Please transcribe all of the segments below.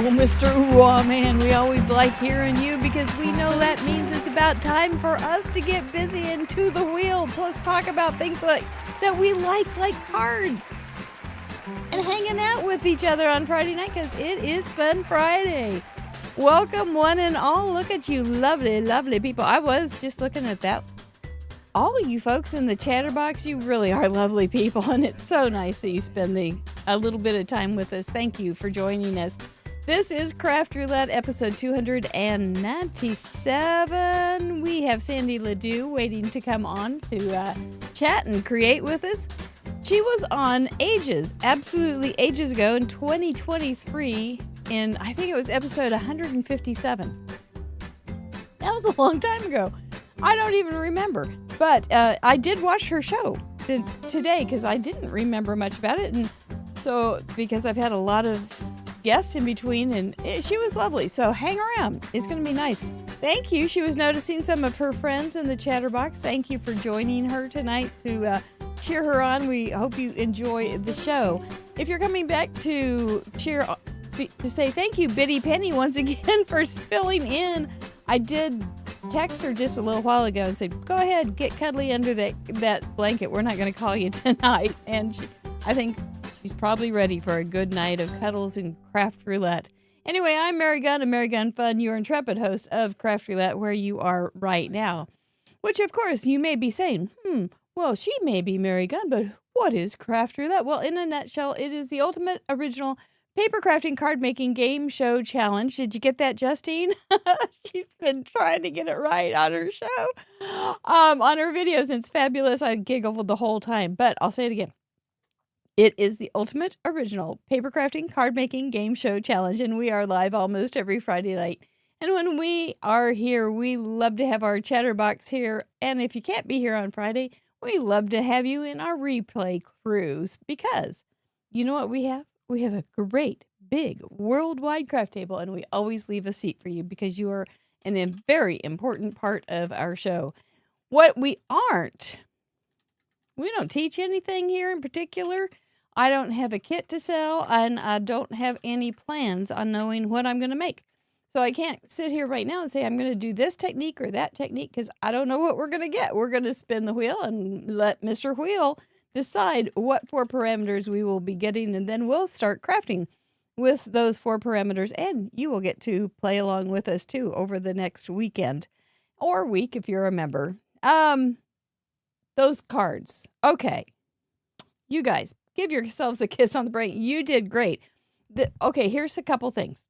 Mr. Ooh Man, we always like hearing you because we know that means it's about time for us to get busy and to the wheel, plus talk about things that we like cards and hanging out with each other on Friday night because it is Fun Friday. Welcome one and all. Look at you lovely, lovely people. I was just looking at that. All of you folks in the chatterbox, you really are lovely people, and it's so nice that you spend a little bit of time with us. Thank you for joining us. This is Craft Roulette, episode 297. We have Sandy LeDoux waiting to come on to chat and create with us. She was on absolutely ages ago in 2023 in, I think it was episode 157. That was a long time ago. I don't even remember. But I did watch her show today because I didn't remember much about it. And so, because I've had a lot of guests in between, and she was lovely. So hang around. It's going to be nice. Thank you. She was noticing some of her friends in the chatterbox. Thank you for joining her tonight to cheer her on. We hope you enjoy the show. If you're coming back to say thank you, Biddy Penny, once again for spilling in. I did text her just a little while ago and said, go ahead, get cuddly under that blanket. We're not going to call you tonight. And I think she's probably ready for a good night of cuddles and Craft Roulette. Anyway, I'm Mary Gunn of Mary Gunn Fun, your intrepid host of Craft Roulette, where you are right now. Which, of course, you may be saying, well, she may be Mary Gunn, but what is Craft Roulette? Well, in a nutshell, it is the ultimate original paper crafting card making game show challenge. Did you get that, Justine? She's been trying to get it right on her show, on her videos. It's fabulous. I giggled the whole time, but I'll say it again. It is the ultimate original paper crafting card making game show challenge, and we are live almost every Friday night. And when we are here, we love to have our chatterbox here. And if you can't be here on Friday, we love to have you in our replay cruise because you know what we have? We have a great big worldwide craft table, and we always leave a seat for you because you are a very important part of our show. What we don't teach anything here in particular. I don't have a kit to sell, and I don't have any plans on knowing what I'm going to make. So I can't sit here right now and say I'm going to do this technique or that technique because I don't know what we're going to get. We're going to spin the wheel and let Mr. Wheel decide what 4 parameters we will be getting, and then we'll start crafting with those 4 parameters, and you will get to play along with us too over the next weekend or week if you're a member. Those cards. Okay. You guys, give yourselves a kiss on the brain. You did great. Okay, here's a couple things.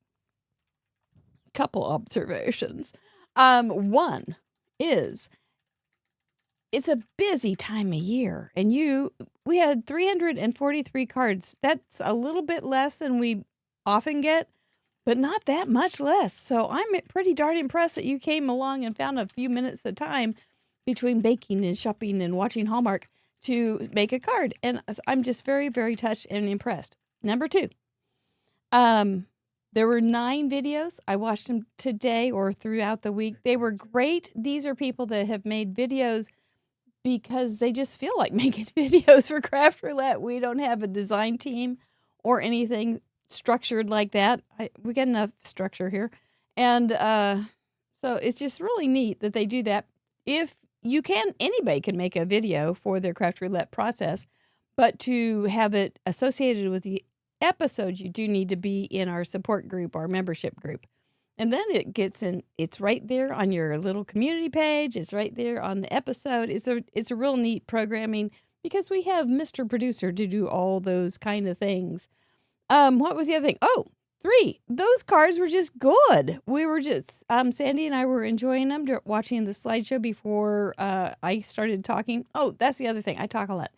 Couple observations. One is it's a busy time of year, and we had 343 cards. That's a little bit less than we often get, but not that much less. So I'm pretty darn impressed that you came along and found a few minutes of time between baking and shopping and watching Hallmark to make a card. And I'm just very, very touched and impressed. Number 2, there were 9 videos. I watched them today or throughout the week. They were great. These are people that have made videos because they just feel like making videos for Craft Roulette. We don't have a design team or anything structured like that. We got enough structure here. And so it's just really neat that they do that. If you can, anybody can make a video for their Craft Roulette process, but to have it associated with the episodes, you do need to be in our support group, our membership group. And then it's right there on your little community page. It's right there on the episode. It's a real neat programming because we have Mr. Producer to do all those kind of things. What was the other thing? Oh, 3. Those cards were just good. We were just, Sandy and I were enjoying them, watching the slideshow before I started talking. Oh, that's the other thing. I talk a lot.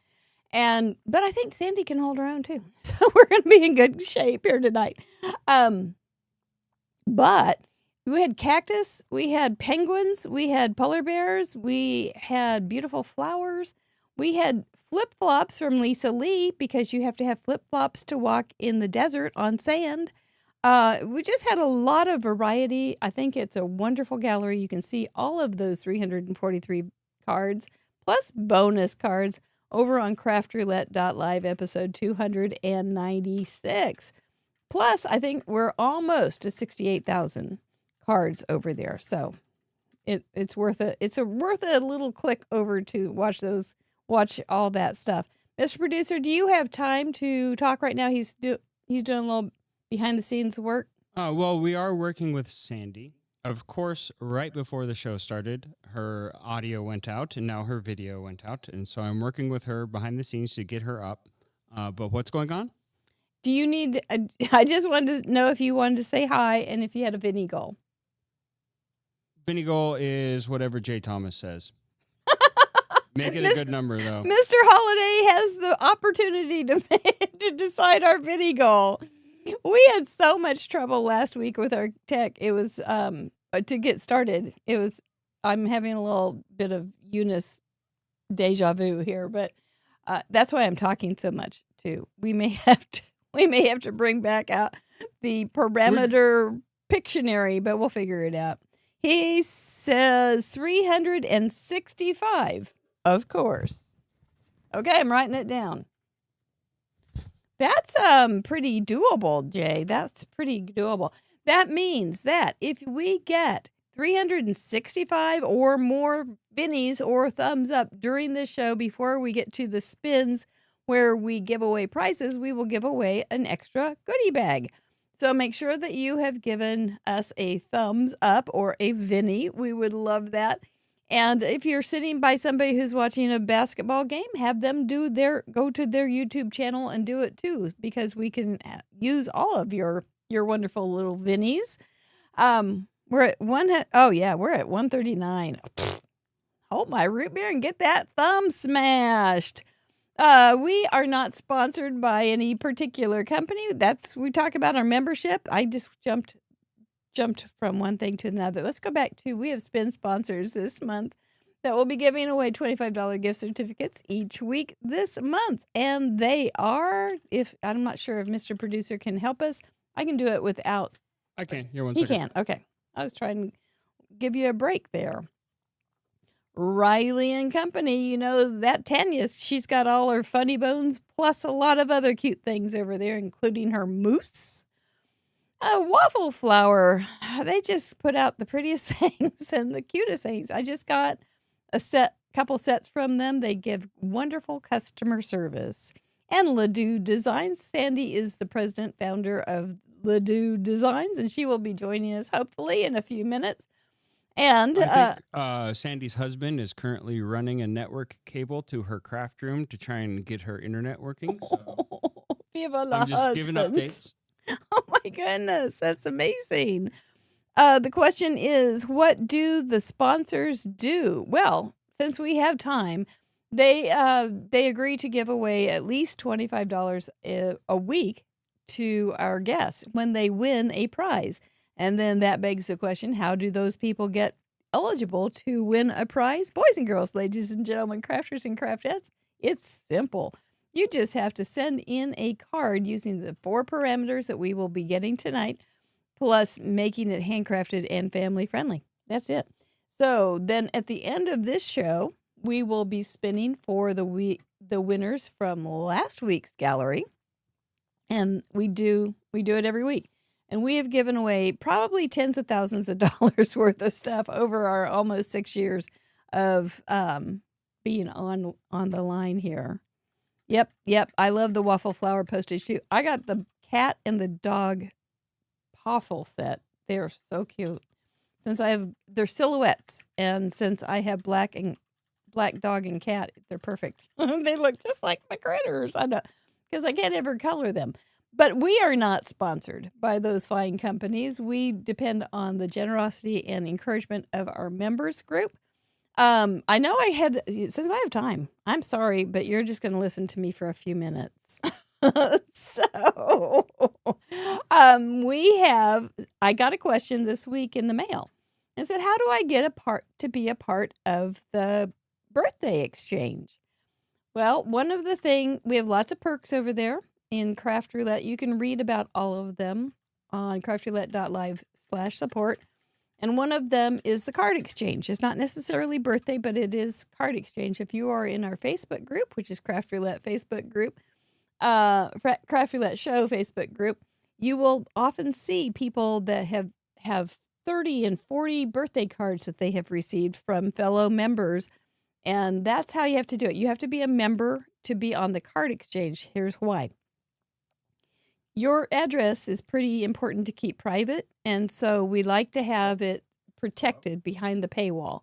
But I think Sandy can hold her own too. So we're going to be in good shape here tonight. But we had cactus, we had penguins, we had polar bears, we had beautiful flowers. We had flip-flops from Lisa Lee because you have to have flip-flops to walk in the desert on sand. We just had a lot of variety. I think it's a wonderful gallery. You can see all of those 343 cards plus bonus cards over on craftroulette.live episode 296. Plus, I think we're almost to 68,000 cards over there. So it's worth it. It's worth a little click over to watch all that stuff. Mr. Producer, do you have time to talk right now? He's doing a little behind the scenes work. Well, we are working with Sandy. Of course, right before the show started, her audio went out and now her video went out. And so I'm working with her behind the scenes to get her up. But what's going on? Do you need, I just wanted to know if you wanted to say hi and if you had a Vinny goal. Vinny goal is whatever Jay Thomas says. Make it a good number, though. Mr. Holiday has the opportunity to decide our Vinny goal. We had so much trouble last week with our tech. It was, to get started, I'm having a little bit of Eunice deja vu here, but that's why I'm talking so much, too. We may have to bring back out the parameter Pictionary, but we'll figure it out. He says 365, of course. Okay, I'm writing it down. That's pretty doable, Jay. That's pretty doable. That means that if we get 365 or more Vinnies or thumbs up during this show before we get to the spins where we give away prizes, we will give away an extra goodie bag. So make sure that you have given us a thumbs up or a Vinny. We would love that. And if you're sitting by somebody who's watching a basketball game, have them go to their YouTube channel and do it too, because we can use all of your wonderful little Vinnies. We're at we're at 139. Hold my root beer and get that thumb smashed. We are not sponsored by any particular company. We talk about our membership. I just jumped from one thing to another. Let's go back to, we have spin sponsors this month that will be giving away $25 gift certificates each week this month. And they are, I'm not sure if Mr. Producer can help us, I can do it without. I can. Here, one He second. can. Okay. I was trying to give you a break there. Riley and Company, you know, that Tanya, she's got all her funny bones plus a lot of other cute things over there, including her moose. Waffle Flower, they just put out the prettiest things and the cutest things. I just got couple sets from them. They give wonderful customer service. And LeDoux Designs. Sandy is the president founder of LeDoux Designs, and she will be joining us hopefully in a few minutes. And I think Sandy's husband is currently running a network cable to her craft room to try and get her internet working. So Viva la I'm just giving husbands. updates. Oh my goodness, that's amazing. The question is, what do the sponsors do? Well, since we have time, they agree to give away at least $25 a week to our guests when they win a prize. And then that begs the question, how do those people get eligible to win a prize? Boys and girls, ladies and gentlemen, crafters and craftettes, it's simple. You just have to send in a card using the 4 parameters that we will be getting tonight, plus making it handcrafted and family friendly. That's it. So then at the end of this show, we will be spinning for the winners from last week's gallery. And we do it every week. And we have given away probably tens of thousands of dollars worth of stuff over our almost 6 years of being on the line here. Yep. I love the Waffle Flower postage too. I got the cat and the dog Poffle set. They're so cute. They're silhouettes, and since I have black dog and cat, they're perfect. They look just like my critters. I know, because I can't ever color them. But we are not sponsored by those fine companies. We depend on the generosity and encouragement of our members group. I know since I have time, I'm sorry, but you're just going to listen to me for a few minutes. So, I got a question this week in the mail and said, how do I get to be a part of the birthday exchange? Well, we have lots of perks over there in Craft Roulette. You can read about all of them on craftroulette.live/support. And one of them is the card exchange. It's not necessarily birthday, but it is card exchange. If you are in our Facebook group, which is Craft Roulette Facebook group, Craft Roulette Show Facebook group, you will often see people that have 30 and 40 birthday cards that they have received from fellow members. And that's how you have to do it. You have to be a member to be on the card exchange. Here's why. Your address is pretty important to keep private, and so we like to have it protected behind the paywall.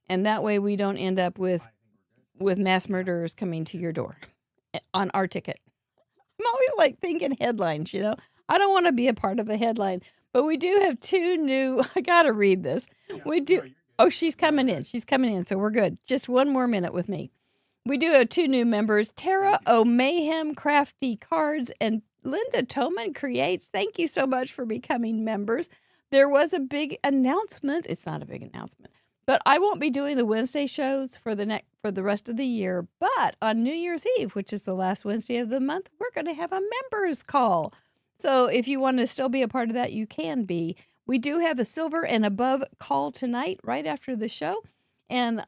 And that way we don't end up with mass murderers coming to your door on our ticket. I'm always like thinking headlines, you know. I don't want to be a part of a headline, but we do have 2 new, I got to read this. We do. Oh, she's coming in. So we're good. Just one more minute with me. We do have 2 new members, Tara O'Mayhem Crafty Cards and Linda Toman Creates. Thank you so much for becoming members. There was a big announcement. It's not a big announcement, but I won't be doing the Wednesday shows for the rest of the year. But on New Year's Eve, which is the last Wednesday of the month, we're going to have a members call. So if you want to still be a part of that, you can be. We do have a silver and above call tonight, right after the show. And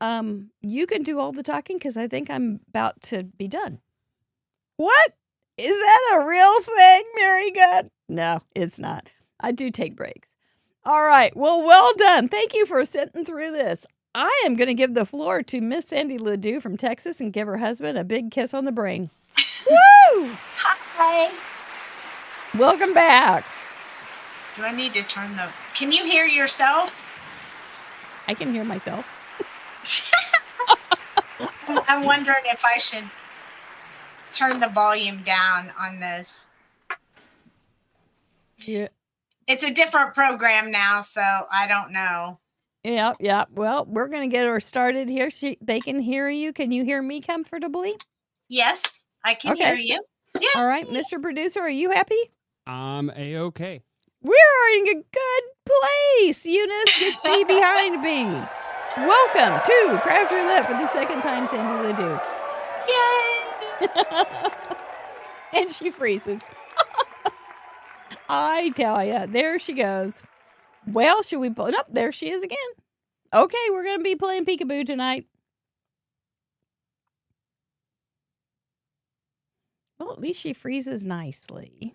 you can do all the talking because I think I'm about to be done. What? Is that a real thing, Mary Good? No, it's not. I do take breaks. All right. Well done. Thank you for sitting through this. I am going to give the floor to Miss Sandy LeDoux from Texas and give her husband a big kiss on the brain. Woo! Hi. Welcome back. Do I need to turn can you hear yourself? I can hear myself. I'm wondering if I should turn the volume down on this. Yeah. It's a different program now, so I don't know. Yeah. Well, we're going to get her started here. They can hear you. Can you hear me comfortably? Yes, I can hear you. Yeah. All right, Mr. Producer, are you happy? I'm A-okay. We're in a good place. Eunice, get me behind me. Welcome to Craft Roulette for the second time, Sandy LeDoux. Yay! And she freezes. I tell ya, there she goes. Well, should we put up? There she is again. Okay, we're going to be playing peekaboo tonight. Well, at least she freezes nicely.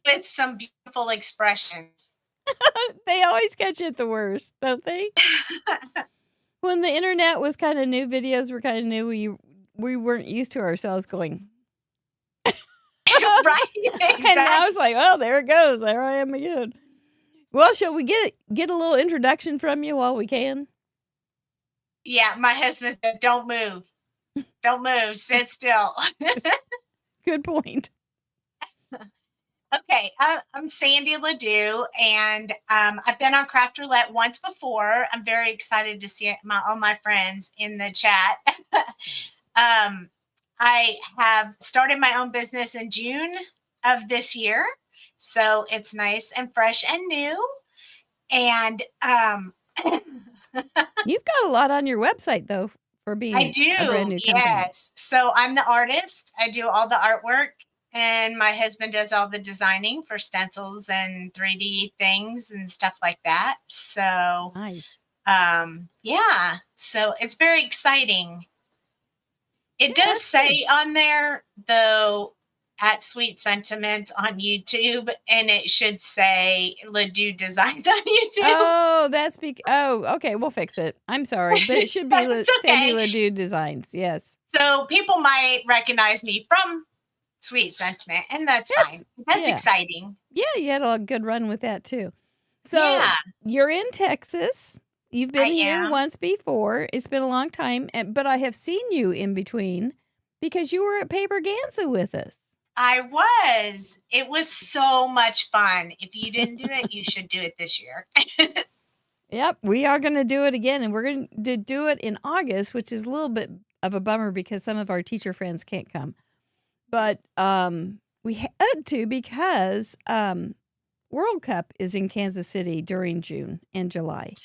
With some beautiful expressions. They always catch it the worst, don't they? When the internet was kind of new, videos were kind of new, we weren't used to ourselves going. Right? Exactly. And I was like, well, there it goes. There I am again. Well, shall we get a little introduction from you while we can? Yeah, my husband said, don't move. Don't move. Sit still. Good point. Okay, I'm Sandy LeDoux, and I've been on Craft Roulette once before. I'm very excited to see all my friends in the chat. I have started my own business in June of this year, so it's nice and fresh and new. And you've got a lot on your website, though, for being I do, a brand new company. yes. So I'm the artist. I do all the artwork, and my husband does all the designing for stencils and 3D things and stuff like that. So nice. Yeah. So it's very exciting. It does say on there, though, at Sweet Sentiment on YouTube, and it should say LeDoux Designs on YouTube. Oh, that's okay, we'll fix it. I'm sorry, but it should be Sandy LeDoux Designs, yes. So people might recognize me from Sweet Sentiment, and that's fine. That's exciting. Yeah, you had a good run with that, too. So you're in Texas. You've been here once before. It's been a long time, but I have seen you in between because you were at Paper Ganza with us. I was. It was so much fun. If you didn't do it, you should do it this year. Yep, we are going to do it again, and we're going to do it in August, which is a little bit of a bummer because some of our teacher friends can't come. But we had to because World Cup is in Kansas City during June and July.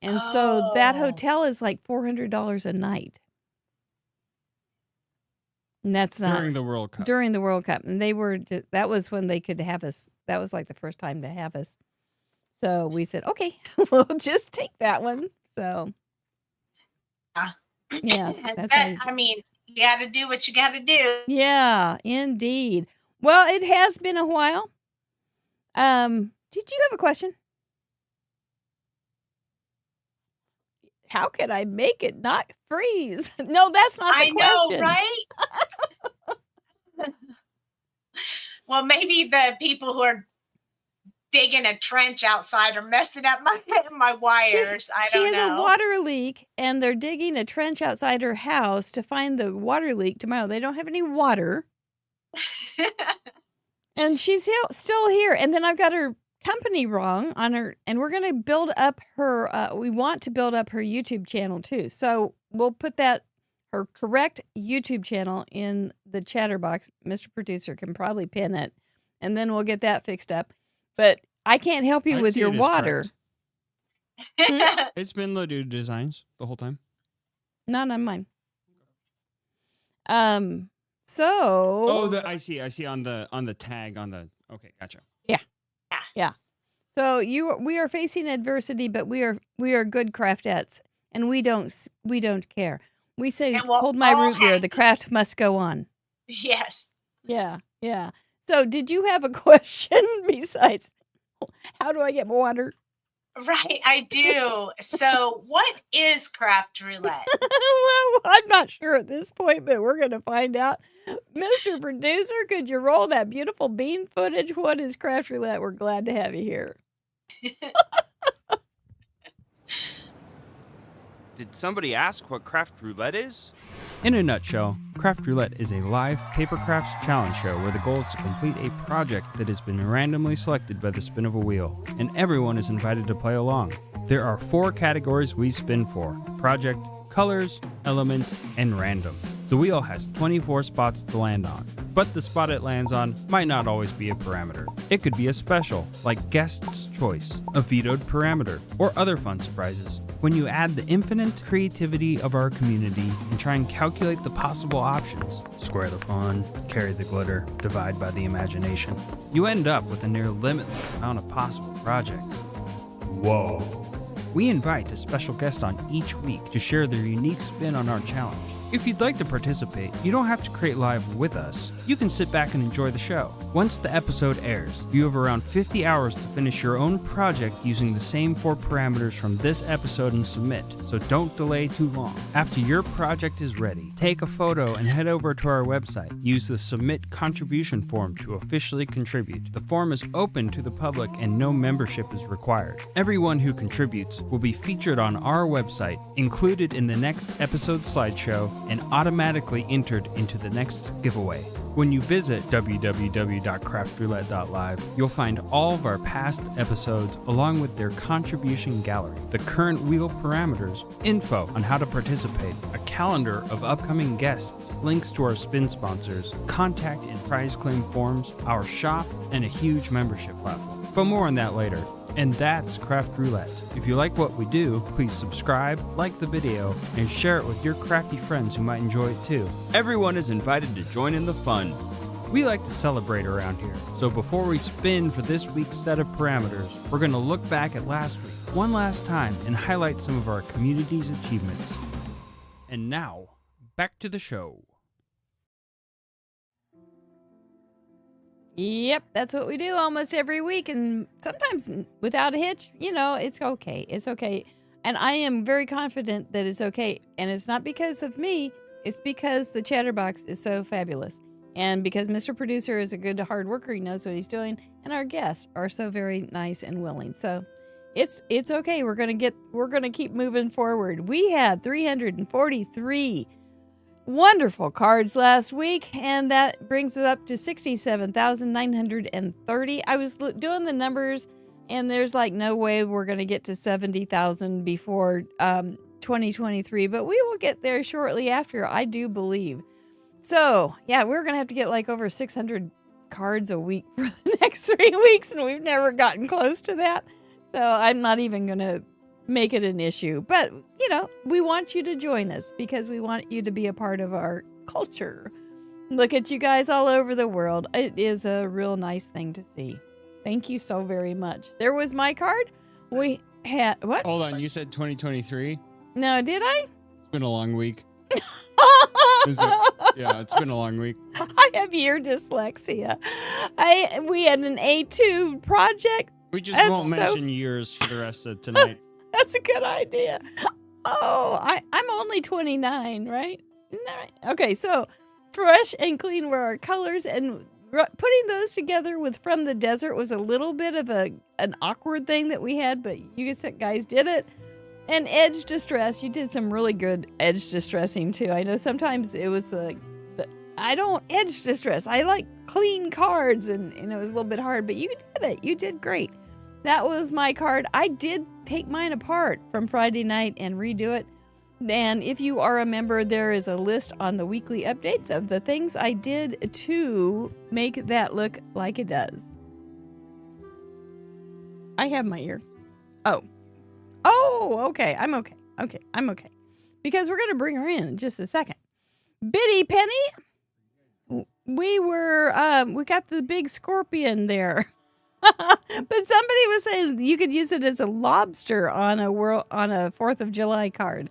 And so that hotel is like $400 a night. And that's not during the World Cup. During the World Cup. And that was when they could have us. That was like the first time to have us. So we said, okay, we'll just take that one. So yeah, I mean, you got to do what you got to do. Yeah, indeed. Well, it has been a while. Did you have a question? How can I make it not freeze? No, that's not the question. I know, right? Well, maybe the people who are digging a trench outside are messing up my wires. I don't know. She has a water leak, and they're digging a trench outside her house to find the water leak tomorrow. They don't have any water. And she's still here. And then I've got her company wrong on her, and we're going to build up her we want to build up her YouTube channel too, so we'll put her correct YouTube channel in the chatter box. Mr. Producer can probably pin it, and then we'll get that fixed up. But I can't help you with your water. It's been LeDoux Designs the whole time. Not on mine. So I see on the tag on the okay, gotcha. Yeah. So we are facing adversity, but we are good craftettes, and we don't care. We say, hold my root beer. The craft must go on. Yes. Yeah. So did you have a question besides how do I get water? Right, I do. So what is Craft Roulette? Well, I'm not sure at this point, but we're going to find out. Mr. Producer, could you roll that beautiful bean footage? What is Craft Roulette? We're glad to have you here. Did somebody ask what Craft Roulette is? In a nutshell, Craft Roulette is a live paper crafts challenge show where the goal is to complete a project that has been randomly selected by the spin of a wheel, and everyone is invited to play along. There are 4 categories we spin for: project, colors, element, and random. The wheel has 24 spots to land on. but the spot it lands on might not always be a parameter. It could be a special, like Guest's Choice, a vetoed parameter, or other fun surprises. When you add the infinite creativity of our community and try and calculate the possible options, square the fun, carry the glitter, divide by the imagination, you end up with a near limitless amount of possible projects. Whoa. We invite a special guest on each week to share their unique spin on our challenge. If you'd like to participate, you don't have to create live with us. You can sit back and enjoy the show. Once the episode airs, you have around 50 hours to finish your own project using the same 4 parameters from this episode and submit, so don't delay too long. After your project is ready, take a photo and head over to our website. Use the Submit Contribution form to officially contribute. The form is open to the public and no membership is required. Everyone who contributes will be featured on our website, included in the next episode slideshow, and automatically entered into the next giveaway. When you visit www.craftroulette.live, you'll find all of our past episodes along with their contribution gallery, the current wheel parameters, info on how to participate, a calendar of upcoming guests, links to our spin sponsors, contact and prize claim forms, our shop, and a huge membership platform. But more on that later. And that's Craft Roulette. If you like what we do, please subscribe, like the video, and share it with your crafty friends who might enjoy it too. Everyone is invited to join in the fun. We like to celebrate around here, so before we spin for this week's set of parameters, we're going to look back at last week one last time and highlight some of our community's achievements. And now, back to the show. Yep, that's what we do almost every week, and sometimes without a hitch. It's okay. It's okay. And I am very confident that it's okay. And it's not because of me. It's because the Chatterbox is so fabulous. And because Mr. Producer is a good hard worker, he knows what he's doing, and our guests are so very nice and willing. So it's okay. We're gonna keep moving forward. We had 343 wonderful cards last week, and that brings it up to 67,930. I was doing the numbers, and there's like no way we're going to get to 70,000 before 2023, but we will get there shortly after, I do believe. So, yeah, we're going to have to get like over 600 cards a week for the next 3 weeks, and we've never gotten close to that. So I'm not even going to make it an issue. But, we want you to join us because we want you to be a part of our culture. Look at you guys all over the world. It is a real nice thing to see. Thank you so very much. There was my card. We had, what? Hold on, you said 2023? No, did I? It's been a long week. Yeah, it's been a long week. I have ear dyslexia. We had an A2 project. We just won't mention years for the rest of tonight. That's a good idea. Oh, I'm only 29, right? Isn't that right? Okay, so fresh and clean were our colors, and putting those together with From the Desert was a little bit of an awkward thing that we had, but you guys did it. And Edge Distress, you did some really good edge distressing too. I know sometimes it was I don't edge distress. I like clean cards, and it was a little bit hard, but you did it. You did great. That was my card. I did take mine apart from Friday night and redo it. And if you are a member, there is a list on the weekly updates of the things I did to make that look like it does. I have my ear. Oh, okay. I'm okay. I'm okay. Because we're going to bring her in just a second. Biddy Penny, we got the big scorpion there. But somebody was saying you could use it as a lobster on a 4th of July card.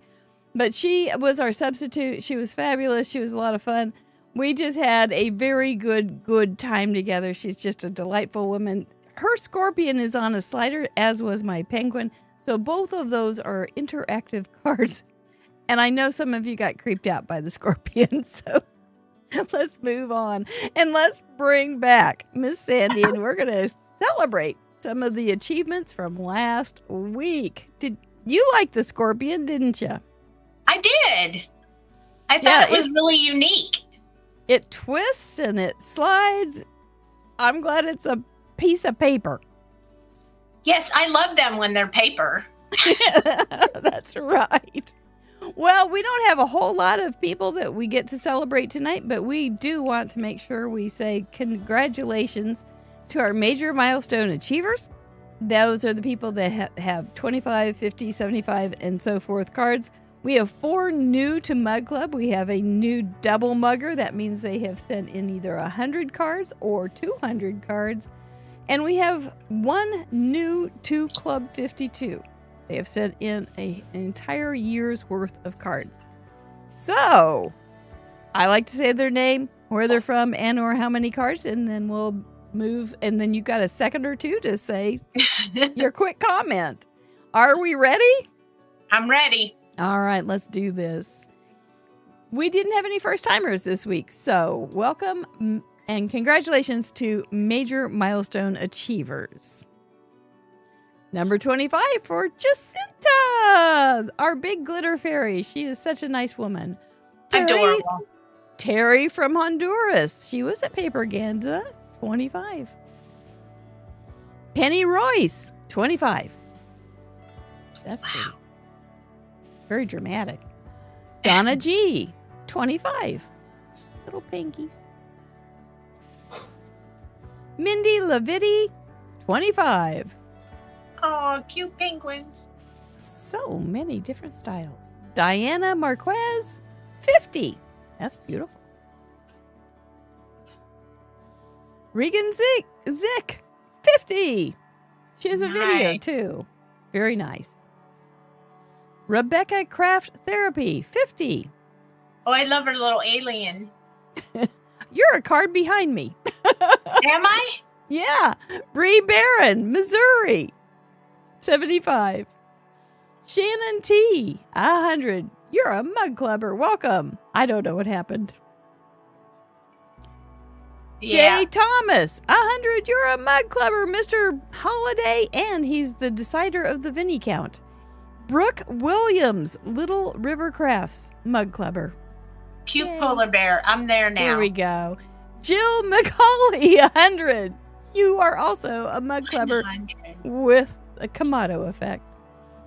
But she was our substitute. She was fabulous. She was a lot of fun. We just had a very good time together. She's just a delightful woman. Her scorpion is on a slider, as was my penguin. So both of those are interactive cards. And I know some of you got creeped out by the scorpion. So let's move on. And let's bring back Miss Sandy. And we're going to celebrate some of the achievements from last week. Did you like the scorpion, didn't you? I did. I thought it was really unique. It twists and it slides. I'm glad it's a piece of paper. Yes, I love them when they're paper. That's right. Well, we don't have a whole lot of people that we get to celebrate tonight, but we do want to make sure we say congratulations to our major milestone achievers. Those are the people that have 25, 50, 75, and so forth cards. We have 4 new to Mug Club. We have a new double mugger. That means they have sent in either 100 cards or 200 cards. And we have 1 new to Club 52. They have sent in an entire year's worth of cards. So, I like to say their name, where they're from, and or how many cards, and then we'll move. And then you've got a second or two to say your quick comment. Are we ready? I'm ready. All right, let's do this. We didn't have any first-timers this week, so welcome and congratulations to major milestone achievers. Number 25 for Jacinta, our big glitter fairy. She is such a nice woman. Adorable. Terry from Honduras. She was at Paper Ganza, 25. Penny Royce, 25. That's pretty. Wow. Very dramatic. Donna G, 25. Little pinkies. Mindy Levitti, 25. Oh, cute penguins. So many different styles. Diana Marquez, 50. That's beautiful. Regan Zick, 50. She has a video too. Very nice. Rebecca Craft Therapy, 50. Oh, I love her little alien. You're a card behind me. Am I? Yeah. Bree Barron, Missouri, 75. Shannon T, 100. You're a mug clubber. Welcome. I don't know what happened. Yeah. Jay Thomas, 100. You're a mug clubber, Mr. Holiday, and he's the decider of the Vinny count. Brooke Williams, Little River Crafts, mug clubber. Cute Yay. polar bear. I'm there now. There we go. Jill McCauley, 100. You are also a mug clubber 100. with a Kamado effect.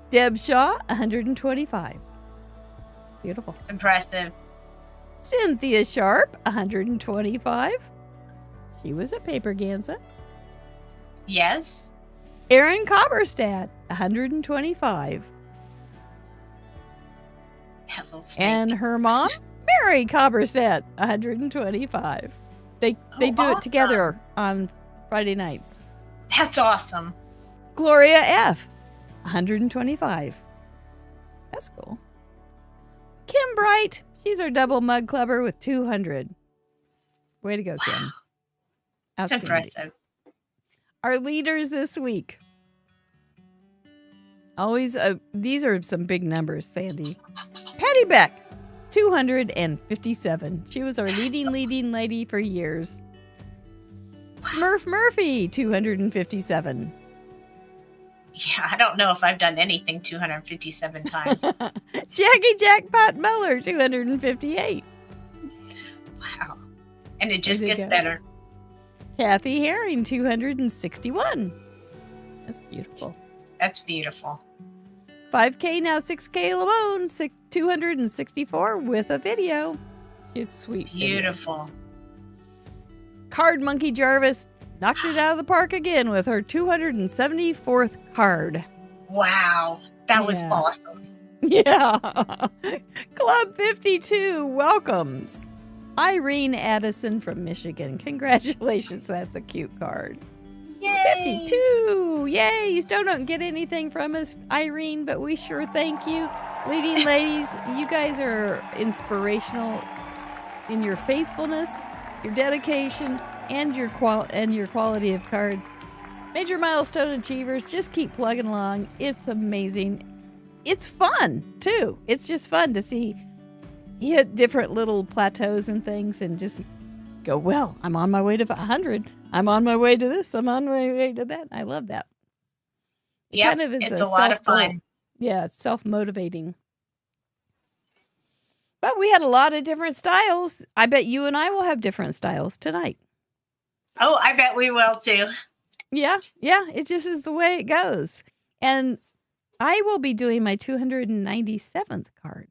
Deb Shaw, 125. Beautiful. It's impressive. Cynthia Sharp, 125. She was at Paper Ganza. Yes. Erin Cobberstad, 125. That little snake. And her mom, Mary Cobberstad, 125. They do it awesome. together on Friday nights. That's awesome. Gloria F., 125. That's cool. Kim Bright, she's our double mug clubber with 200. Way to go, Kim. It's Outstanding. impressive. Our leaders this week. Always, these are some big numbers, Sandy. Patty Beck, 257. She was our leading lady for years. Smurf Murphy, 257. Yeah, I don't know if I've done anything 257 times. Jackie Jackpot Muller, 258. Wow. And it just There you gets go. better. Kathy Herring, 261. That's beautiful. That's beautiful. 5K, now 6K Lamone, 264 with a video. She's sweet. video. Beautiful. Card Monkey Jarvis knocked it out of the park again with her 274th card. Wow. That was Yeah. awesome. Yeah. Club 52 welcomes Irene Addison from Michigan. Congratulations. That's a cute card. Yay. 52. Yay. You still don't get anything from us, Irene, but we sure thank you. Leading ladies, you guys are inspirational in your faithfulness, your dedication, and your quality of cards. Major milestone achievers, just keep plugging along. It's amazing. It's fun, too. It's just fun to see hit different little plateaus and things and just go, well, I'm on my way to 100. I'm on my way to this. I'm on my way to that. I love that. It Yeah, kind of is it's a lot of self-goal. fun. Yeah, it's self-motivating. But we had a lot of different styles. I bet you and I will have different styles tonight. Oh, I bet we will too. Yeah, it just is the way it goes. And I will be doing my 297th card.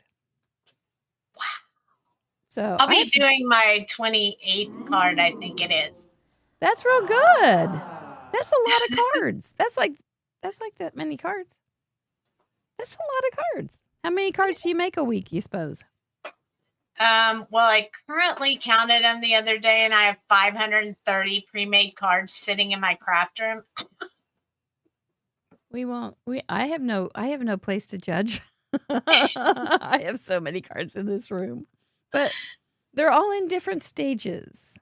So I'll be doing my 28th card, I think it is. That's real good. That's a lot of cards. That's like that many cards. That's a lot of cards. How many cards do you make a week, you suppose? Well, I currently counted them the other day, and I have 530 pre-made cards sitting in my craft room. I have no place to judge. I have so many cards in this room, but they're all in different stages,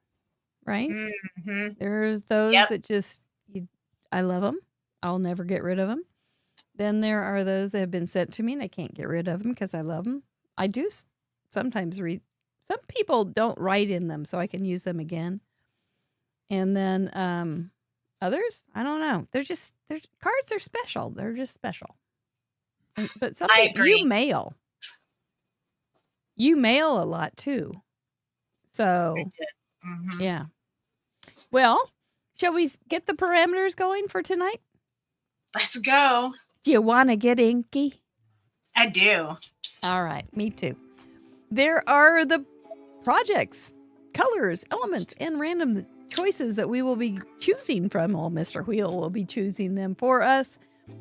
right? Mm-hmm. There's those that I love them. I'll never get rid of them. Then there are those that have been sent to me and I can't get rid of them because I love them. I do sometimes read. Some people don't write in them, so I can use them again. And then others, I don't know. Cards are special. They're just special. But something you mail. You mail a lot too. So yeah. Well, shall we get the parameters going for tonight? Let's go. Do you want to get inky? I do. All right, me too. There are the projects, colors, elements, and random choices that we will be choosing from. Well, Mr. Wheel will be choosing them for us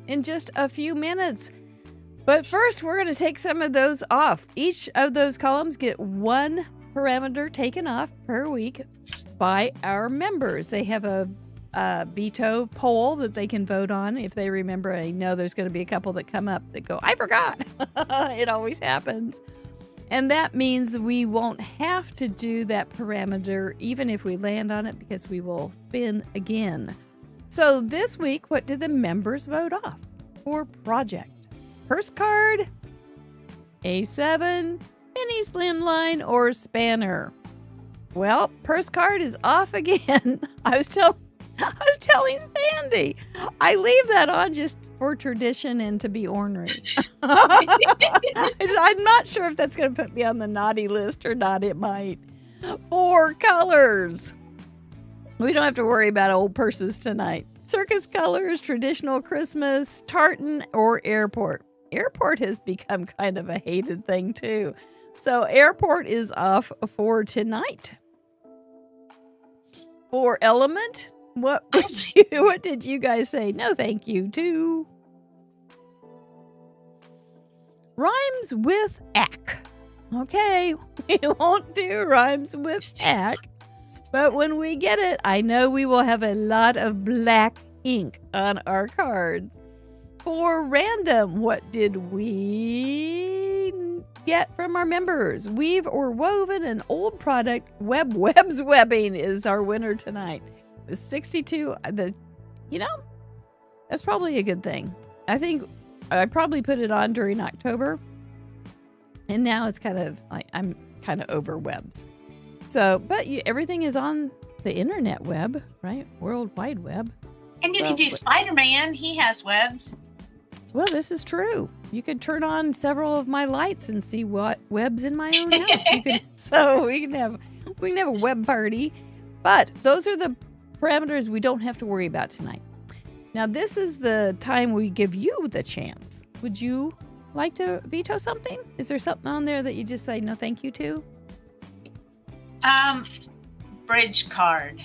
in just a few minutes. But first, we're going to take some of those off. Each of those columns get one parameter taken off per week by our members. They have a veto poll that they can vote on if they remember. I know there's going to be a couple that come up that go, I forgot. It always happens. And that means we won't have to do that parameter even if we land on it because we will spin again. So this week, what did the members vote off for project? Purse card, A7, mini slimline, or spanner? Well, purse card is off again. I was telling Sandy, I leave that on just for tradition and to be ornery. I'm not sure if that's going to put me on the naughty list or not. It might. 4 colors. We don't have to worry about old purses tonight. Circus colors, traditional Christmas, tartan, or airport. Airport has become kind of a hated thing too. So airport is off for tonight. For element, what did you guys say? No, thank you to. Rhymes with ack. Okay, we won't do rhymes with ack. But when we get it, I know we will have a lot of black ink on our cards. For random, what did we get from our members? Weave or woven an old product. Webs webbing is our winner tonight. It was 62. That's probably a good thing. I think I probably put it on during October. And now it's kind of like I'm kind of over webs. So, but everything is on the internet web, right? World Wide Web. And you can do Spider-Man. He has webs. Well, this is true. You could turn on several of my lights and see what webs in my own house. So we can have a web party. But those are the parameters we don't have to worry about tonight. Now, this is the time we give you the chance. Would you like to veto something? Is there something on there that you just say no thank you to? Bridge card.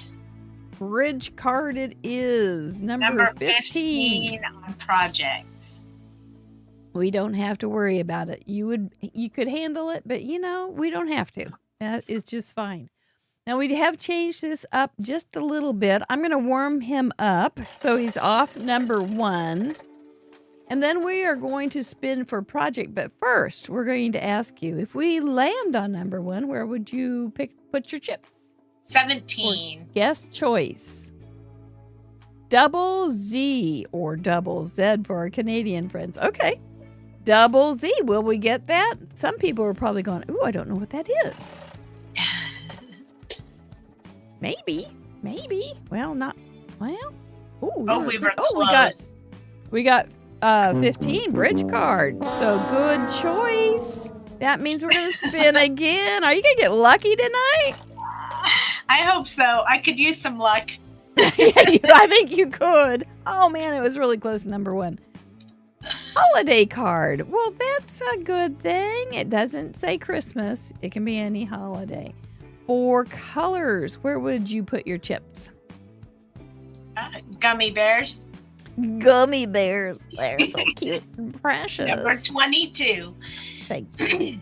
Bridge card it is. Number 15 on projects. We don't have to worry about it. You could handle it, but we don't have to. That is just fine. Now we have changed this up just a little bit. I'm going to warm him up. So he's off number 1. And then we are going to spin for project. But first, we're going to ask you, if we land on number 1, where would you put your chips? 17. Or guest choice. Double Z or double Z for our Canadian friends. Okay. Double Z. Will we get that? Some people are probably going, ooh, I don't know what that is. Maybe. Well, not. Well. Ooh, we were close. We got 15 bridge card. So good choice. That means we're going to spin again. Are you going to get lucky tonight? I hope so. I could use some luck. I think you could. Oh, man, it was really close to number 1. Holiday card. Well, that's a good thing. It doesn't say Christmas. It can be any holiday. For colors, where would you put your chips? Gummy bears. Gummy bears. They're so cute and precious. Number 22. Thank you.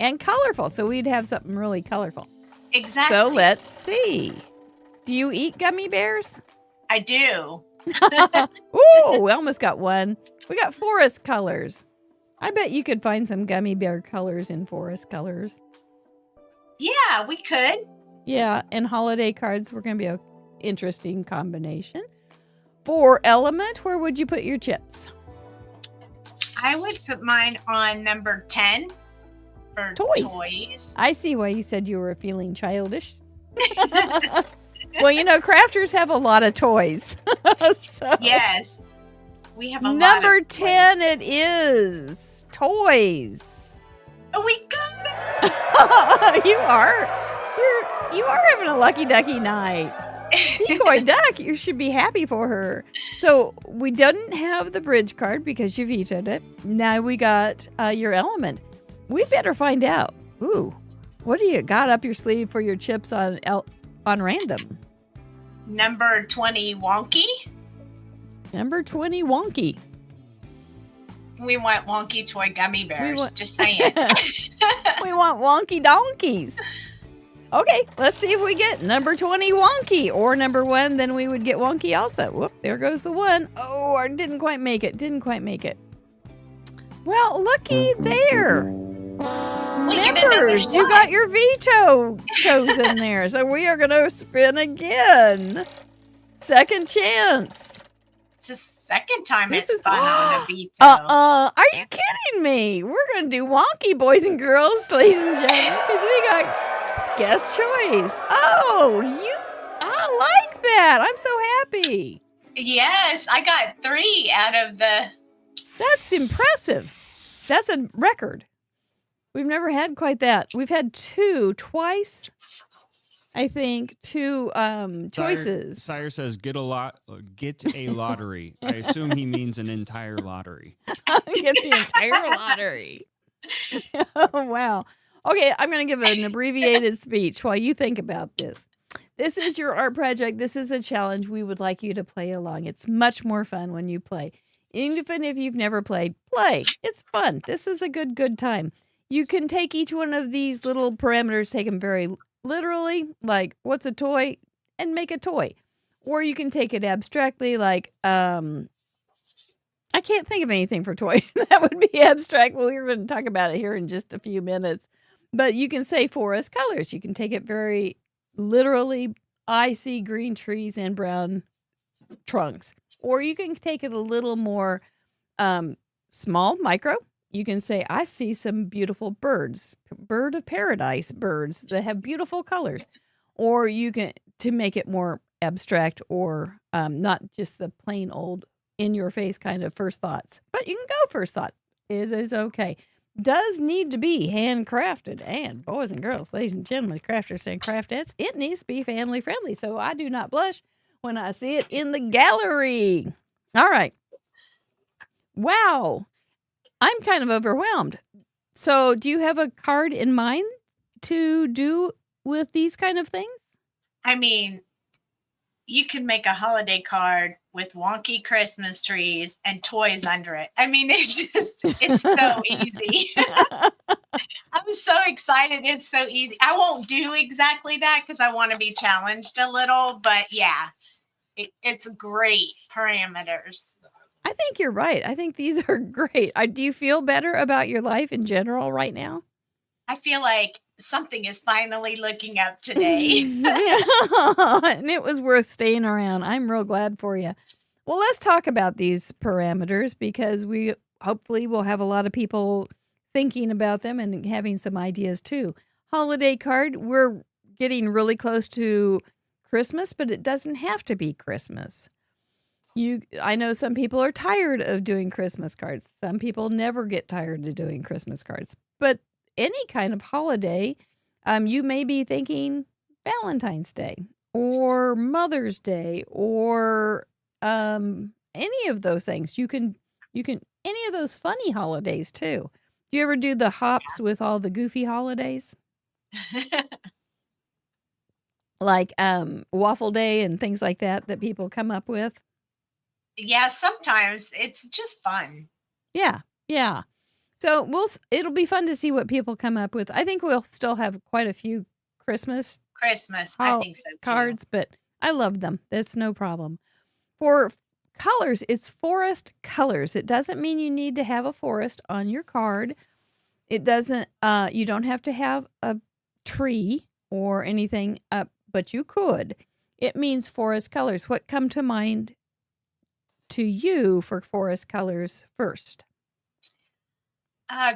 And colorful. So we'd have something really colorful. Exactly. So let's see. Do you eat gummy bears? I do. Ooh, we almost got one. We got forest colors. I bet you could find some gummy bear colors in forest colors. Yeah, we could. Yeah, and holiday cards were going to be an interesting combination. For element, where would you put your chips? I would put mine on number 10 for toys. I see why you said you were feeling childish. Well, you know, crafters have a lot of toys. So Yes. We have a lot number of 10 it is. Toys. Oh, we got it. You are having a lucky ducky night. Decoy duck, you should be happy for her. So we didn't have the bridge card because you vetoed it. Now we got your element. We better find out. Ooh, what do you got up your sleeve for your chips on random? Number 20, Wonky. Number 20, Wonky. We want Wonky toy gummy bears. Just saying. We want Wonky donkeys. Okay, let's see if we get number 20 Wonky or number 1, then we would get Wonky also. Whoop, there goes the 1. Oh, I didn't quite make it. Well, looky there. Members, you got your veto chosen there. So we are going to spin again. Second chance. It's the second time This it's is- spun on a veto. Are you kidding me? We're going to do Wonky, boys and girls, ladies and gentlemen, because we got guest choice. I like that. I'm so happy. Yes, I got 3 out of the... That's impressive. That's a record. We've never had quite that. We've had 2 twice, I think, 2 choices. Sire says get a lottery. I assume he means an entire lottery. Get the entire lottery. Oh, wow. Okay, I'm going to give an abbreviated speech while you think about this. This is your art project. This is a challenge. We would like you to play along. It's much more fun when you play. Even if you've never played, play. It's fun. This is a good time. You can take each one of these little parameters, take them very literally, like what's a toy, and make a toy. Or you can take it abstractly, like, I can't think of anything for toy. That would be abstract. Well, we're going to talk about it here in just a few minutes. But you can say forest colors. You can take it very literally. I see green trees and brown trunks. Or you can take it a little more small, micro. You can say, I see some beautiful birds, bird of paradise birds that have beautiful colors. Or you can, to make it more abstract or not just the plain old in your face kind of first thoughts. But you can go first thought. It is okay. Does need to be handcrafted. And boys and girls, ladies and gentlemen, crafters and craftettes, it needs to be family friendly. So I do not blush when I see it in the gallery. All right. Wow. I'm kind of overwhelmed. So do you have a card in mind to do with these kind of things? I mean, you could make a holiday card with wonky Christmas trees and toys under it. I mean, it's so easy. I'm so excited. It's so easy. I won't do exactly that because I want to be challenged a little, but yeah, it's great parameters. I think you're right. I think these are great. Do you feel better about your life in general right now? I feel like something is finally looking up today. And it was worth staying around. I'm real glad for you. Well, let's talk about these parameters because we hopefully will have a lot of people thinking about them and having some ideas too. Holiday card, we're getting really close to Christmas, but it doesn't have to be Christmas. I know some people are tired of doing Christmas cards. Some people never get tired of doing Christmas cards. But any kind of holiday, you may be thinking Valentine's Day or Mother's Day or any of those things. You can any of those funny holidays too. Do you ever do the hops with all the goofy holidays? Like Waffle Day and things like that people come up with? Yeah, sometimes it's just fun. Yeah, yeah. So it'll be fun to see what people come up with. I think we'll still have quite a few Christmas I think so too. cards, but I love them. That's no problem. For colors, it's forest colors. It doesn't mean you need to have a forest on your card. It doesn't, you don't have to have a tree or anything up, but you could. It means forest colors. What come to mind to you for forest colors first?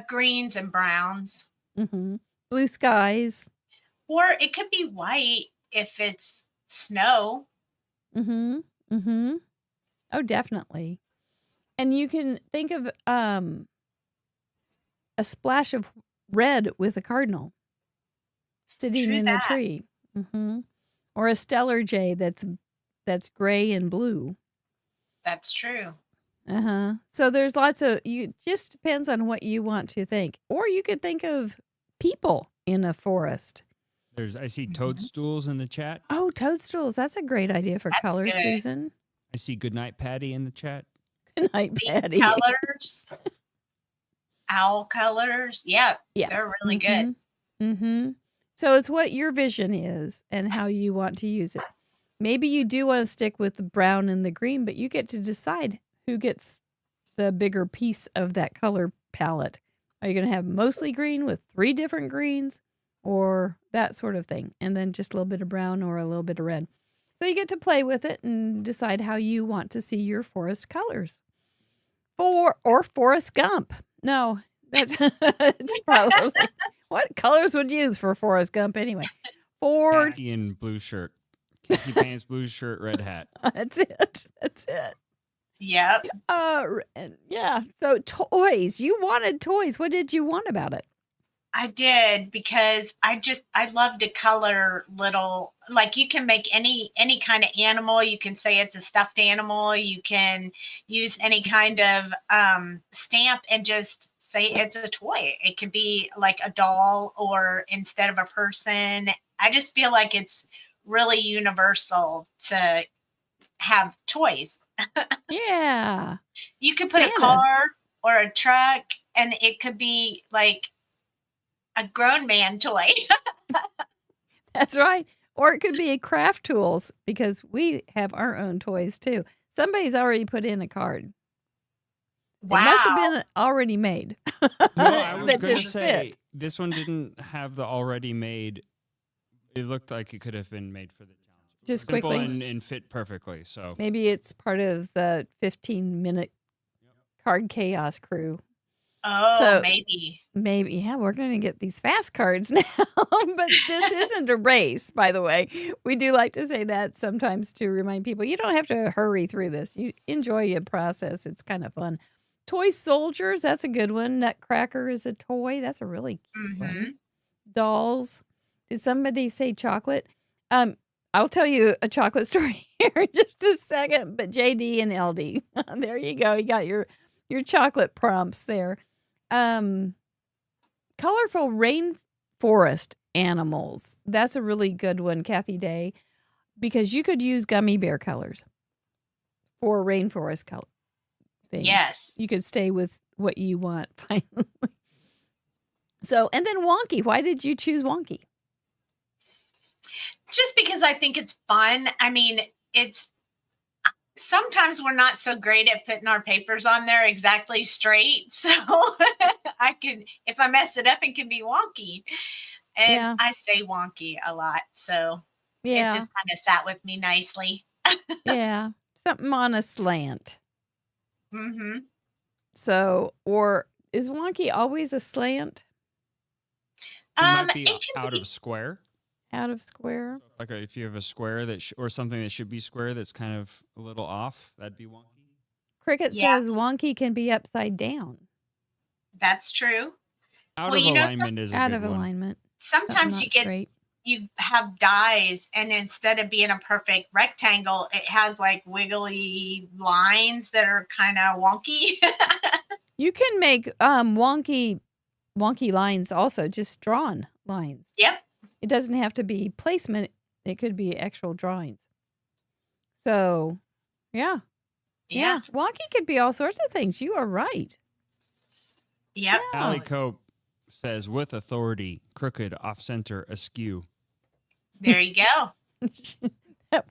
Greens and browns. Mm-hmm. Blue skies. Or it could be white if it's snow. Mm-hmm. Mm-hmm. Oh, definitely. And you can think of a splash of red with a cardinal sitting in the tree. Mm-hmm. Or a stellar jay that's gray and blue. That's true. Uh-huh. So there's lots of, just depends on what you want to think. Or you could think of people in a forest. I see toadstools in the chat. Oh, toadstools. That's a great idea for colors, good. Susan. I see Goodnight Patty in the chat. Good night, Patty. Colors. Owl colors. Yeah, they're really good. Mm-hmm. So it's what your vision is and how you want to use it. Maybe you do want to stick with the brown and the green, but you get to decide who gets the bigger piece of that color palette. Are you going to have mostly green with 3 different greens or that sort of thing? And then just a little bit of brown or a little bit of red. So you get to play with it and decide how you want to see your forest colors. Or Forrest Gump. No, that's it's probably what colors would you use for Forrest Gump anyway? Patty in blue shirt. Khaki pants, blue shirt, red hat. That's it. That's it. Yep. Yeah. So toys. You wanted toys. What did you want about it? I did because I love to color little, like you can make any kind of animal. You can say it's a stuffed animal. You can use any kind of stamp and just say it's a toy. It could be like a doll or instead of a person. I just feel like it's really universal to have toys. Yeah. You could put a car or a truck and it could be like a grown man toy. That's right. Or it could be craft tools because we have our own toys too. Somebody's already put in a card. Wow. It must have been already made. No, I was that going to just say, fit. this one didn't have the already made. It looked like it could have been made for the challenge. Just Simple quickly. and fit perfectly. So Maybe it's part of the 15-minute card chaos crew. Oh, So- maybe. Maybe, yeah, we're going to get these fast cards now. But this isn't a race, by the way. We do like to say that sometimes to remind people you don't have to hurry through this. You enjoy your process. It's kind of fun. Toy soldiers, that's a good one. Nutcracker is a toy. That's a really cute one. Dolls. Did somebody say chocolate? I'll tell you a chocolate story here in just a second. But JD and LD, there you go. You got your chocolate prompts there. Colorful rainforest animals. That's a really good one, Kathy Day, because you could use gummy bear colors for rainforest color things. Yes. You could stay with what you want finally. So, and then wonky. Why did you choose wonky? Just because I think it's fun. I mean, it's sometimes we're not so great at putting our papers on there exactly straight. So I can, if I mess it up, it can be wonky. And Yeah. I say wonky a lot. So Yeah. it just kind of sat with me nicely. Yeah. Something on a slant. Mm-hmm. So, or is wonky always a slant? it might be It can out be. of square. Out of square? Like if you have a square that or something that should be square that's kind of a little off, that'd be wonky. Cricket Yeah. says wonky can be upside down. That's true. Out Well, of you know, alignment is a Out good of one. alignment. Sometimes Something you not get straight. you have dies and instead of being a perfect rectangle, it has like wiggly lines that are kind of wonky. You can make wonky lines also, just drawn lines. Yep. It doesn't have to be placement. It could be actual drawings. So, yeah. Yeah. Wonky could be all sorts of things. You are right. Yep. Allie Cope says, with authority, crooked, off-center, askew. There you go. that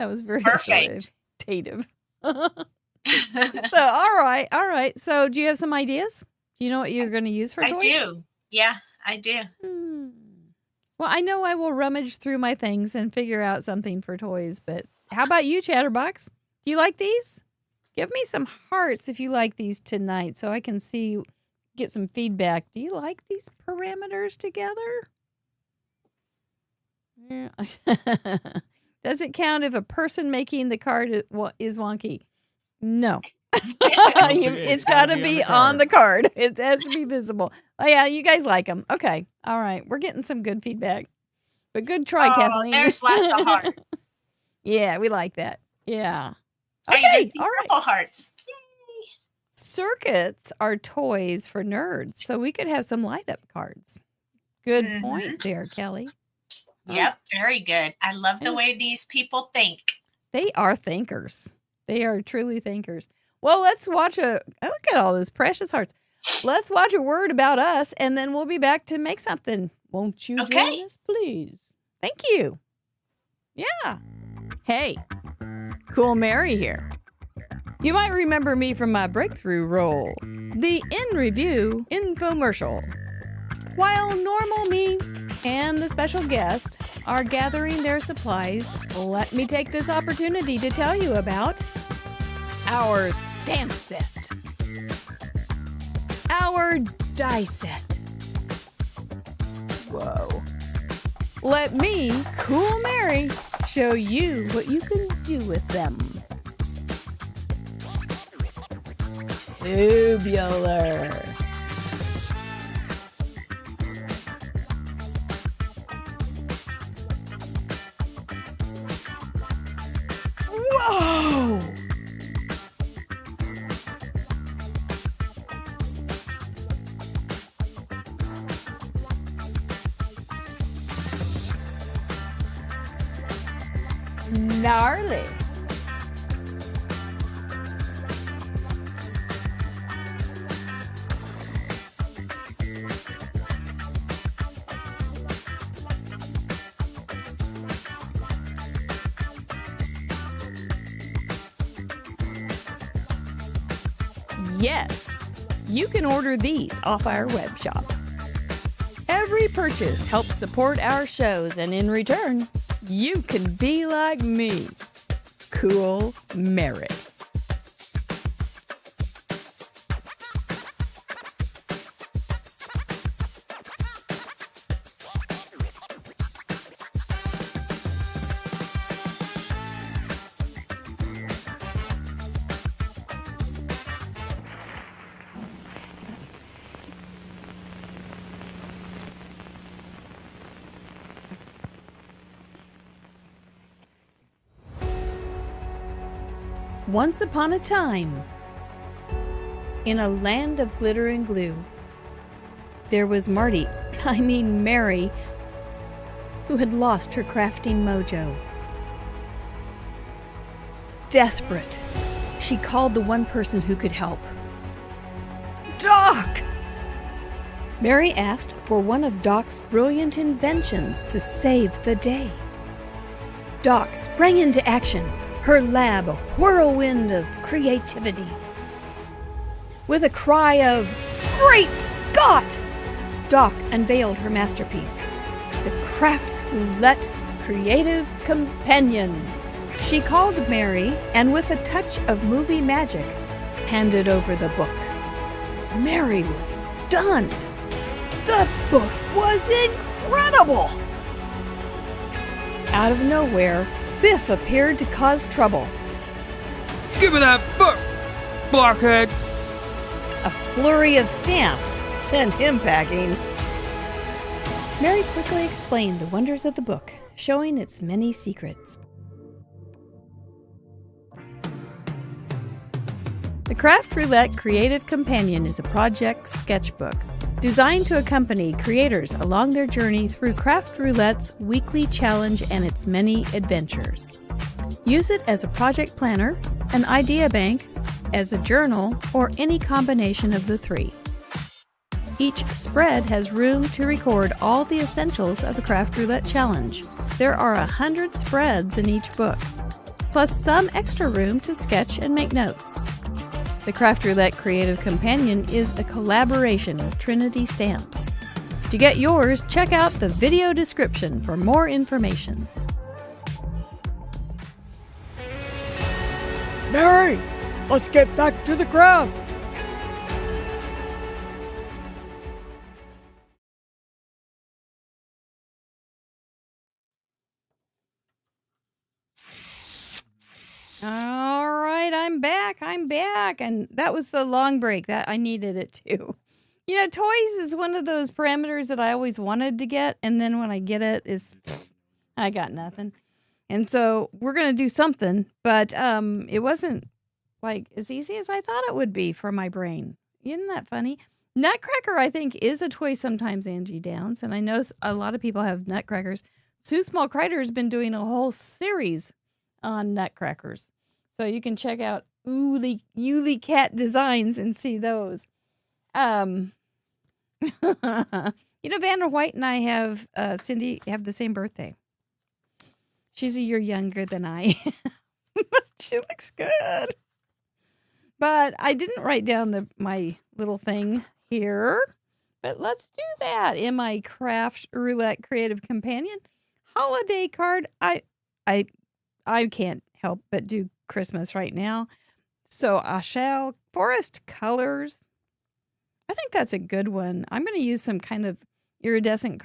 was very Perfect. authoritative. So, all right. So, do you have some ideas? Do you know what you're going to use for toys? I do. Yeah, I do. Well, I know I will rummage through my things and figure out something for toys, but how about you, Chatterbox? Do you like these? Give me some hearts if you like these tonight so I can get some feedback. Do you like these parameters together? Yeah. Does it count if a person making the card is wonky? No. It's got to be on the card. It has to be visible. Oh, yeah, you guys like them. Okay. All right. We're getting some good feedback. But good try, Kathleen. There's lots of hearts. Yeah, we like that. Yeah. I Okay. even see purple hearts. Yay. Circuits are toys for nerds, so we could have some light up cards. Good point there, Kelly. Yep, very good. I love the way these people think. They are thinkers. They are truly thinkers. Well, let's watch look at all those precious hearts. Let's watch a word about us, and then we'll be back to make something. Won't you join us, please? Thank you. Yeah. Hey, Cool Mary here. You might remember me from my breakthrough role, the In Review infomercial. While normal me and the special guest are gathering their supplies, let me take this opportunity to tell you about our stamp set, our die set. Whoa. Let me, Cool Mary, show you what you can do with them. Tubular. Whoa! Gnarly. Yes, you can order these off our web shop. Every purchase helps support our shows, and in return, you can be like me, Cool Mary. Once upon a time, in a land of glitter and glue, there was Mary, who had lost her crafting mojo. Desperate, she called the one person who could help. Doc! Mary asked for one of Doc's brilliant inventions to save the day. Doc sprang into action, her lab a whirlwind of creativity. With a cry of, "Great Scott!" Doc unveiled her masterpiece, the Craft Roulette Creative Companion. She called Mary, and with a touch of movie magic, handed over the book. Mary was stunned. The book was incredible! Out of nowhere, Biff appeared to cause trouble. Give me that book, blockhead! A flurry of stamps sent him packing. Mary quickly explained the wonders of the book, showing its many secrets. The Craft Roulette Creative Companion is a project sketchbook designed to accompany creators along their journey through Craft Roulette's weekly challenge and its many adventures. Use it as a project planner, an idea bank, as a journal, or any combination of the three. Each spread has room to record all the essentials of the Craft Roulette Challenge. There are 100 spreads in each book, plus some extra room to sketch and make notes. The Craft Roulette Creative Companion is a collaboration with Trinity Stamps. To get yours, check out the video description for more information. Mary, let's get back to the craft. All right, I'm back. And that was the long break. That I needed it too. You know, toys is one of those parameters that I always wanted to get, and then when I get it, I got nothing. And so we're gonna do something, but it wasn't like as easy as I thought it would be for my brain. Isn't that funny? Nutcracker, I think, is a toy sometimes, Angie Downs, and I know a lot of people have nutcrackers. Sue Small Crider has been doing a whole series on nutcrackers, so you can check out Uli Cat Designs and see those. You know, Vanna White and I have Cindy have the same birthday. She's a year younger than I am. She looks good. But I didn't write down my little thing here. But let's do that in my Craft Roulette Creative Companion holiday card. I can't help but do Christmas right now. So I shall. Forest Colors. I think that's a good one. I'm going to use some kind of iridescent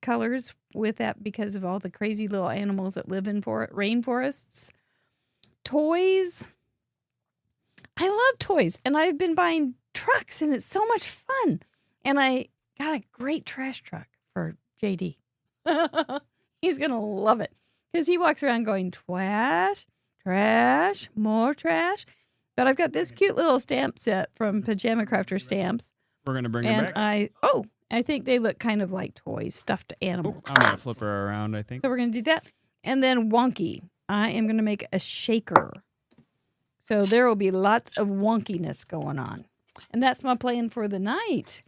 colors with that because of all the crazy little animals that live in rainforests. Toys. I love toys, and I've been buying trucks, and it's so much fun. And I got a great trash truck for JD. He's going to love it because he walks around going, trash, trash, more trash. But I've got this cute little stamp set from Pajama Crafter Stamps. We're going to bring it back. I think they look kind of like toys, stuffed animals. I'm going to flip her around, I think. So we're going to do that. And then wonky. I am going to make a shaker. So there will be lots of wonkiness going on. And that's my plan for the night.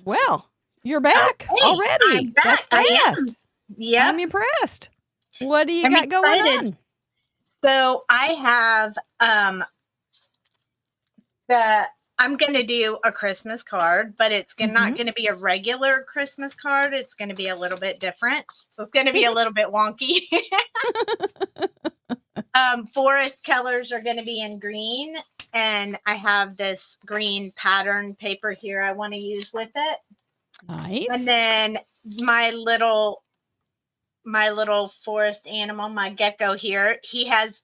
Well, you're back already. I'm back. That's fast. Yeah. I'm impressed. What do you got going on? So I have I'm going to do a Christmas card, but it's not going to be a regular Christmas card. It's going to be a little bit different. So it's going to be a little bit wonky. Forest colors are going to be in green. And I have this green pattern paper here I want to use with it. Nice. And then my little forest animal, my gecko here, he's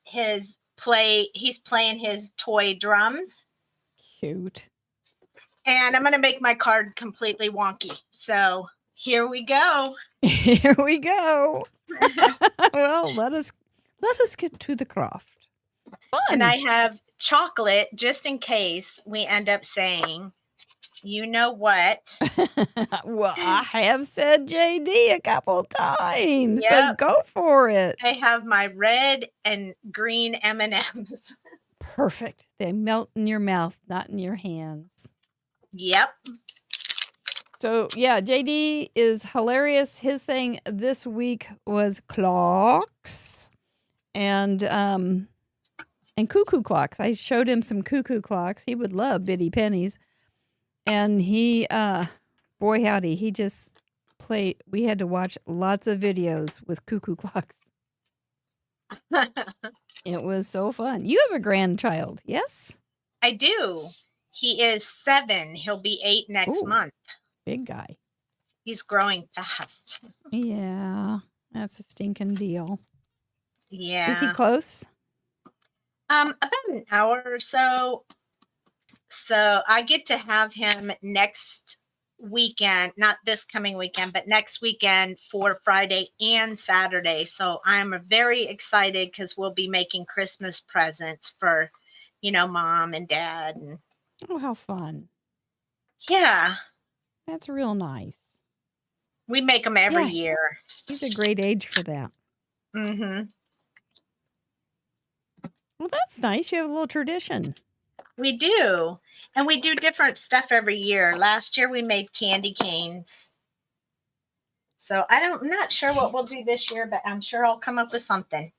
playing his toy drums. Cute. And I'm going to make my card completely wonky. So here we go. Here we go. Well, let us get to the craft. Fun. And I have chocolate just in case we end up saying, you know what? Well, I have said JD a couple times, Yep. so go for it. I have my red and green M&Ms. Perfect. They melt in your mouth, not in your hands. Yep. So, yeah, JD is hilarious. His thing this week was clocks and cuckoo clocks. I showed him some cuckoo clocks. He would love Bitty Pennies. And he, boy howdy, he just played. We had to watch lots of videos with cuckoo clocks. It was so fun. You have a grandchild, yes? I do. He is 7. He'll be 8 next month. Big guy. He's growing fast. Yeah, that's a stinking deal. Yeah. Is he close? About an hour or so. So I get to have him next weekend, not this coming weekend, but next weekend for Friday and Saturday. So I'm very excited because we'll be making Christmas presents for mom and dad. And Oh, how fun. yeah, That's real nice. we make them every Yeah. year. He's a great age for that. Hmm. Well, that's nice. You have a little tradition. We do. And we do different stuff every year. Last year we made candy canes. So I'm not sure what we'll do this year, but I'm sure I'll come up with something.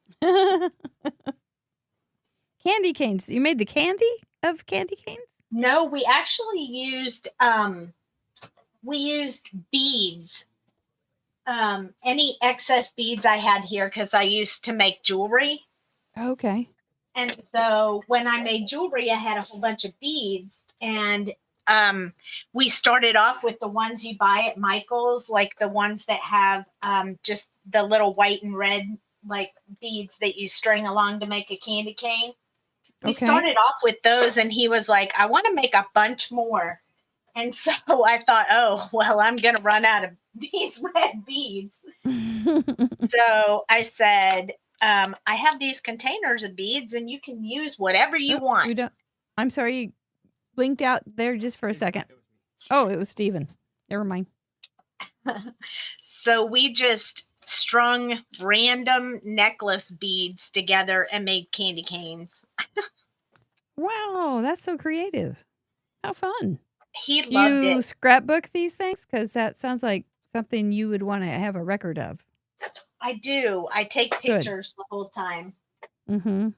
Candy canes. You made the candy of candy canes? No, we actually used beads. Any excess beads I had here because I used to make jewelry. Okay. And so when I made jewelry, I had a whole bunch of beads. And we started off with the ones you buy at Michael's, like the ones that have just the little white and red like beads that you string along to make a candy cane. We Okay. started off with those, and he was like, I want to make a bunch more. And so I thought, oh, well, I'm going to run out of these red beads. So I said, I have these containers of beads, and you can use whatever you Oops, want. you don't. I'm sorry, you blinked out there just for a second. Oh, it was Steven. Never mind. So we just strung random necklace beads together and made candy canes. Wow, that's so creative. How fun. He Do loved you it. scrapbook these things? Because that sounds like something you would want to have a record of. I do. I take pictures the whole time. Mm-hmm.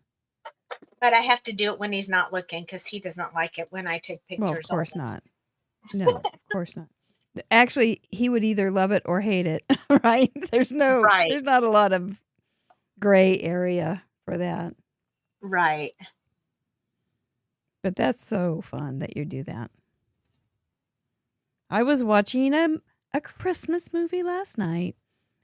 But I have to do it when he's not looking because he doesn't like it when I take pictures. Well, of course all the not. No, of course not. Actually, he would either love it or hate it, right? There's not a lot of gray area for that. Right. But that's so fun that you do that. I was watching a Christmas movie last night,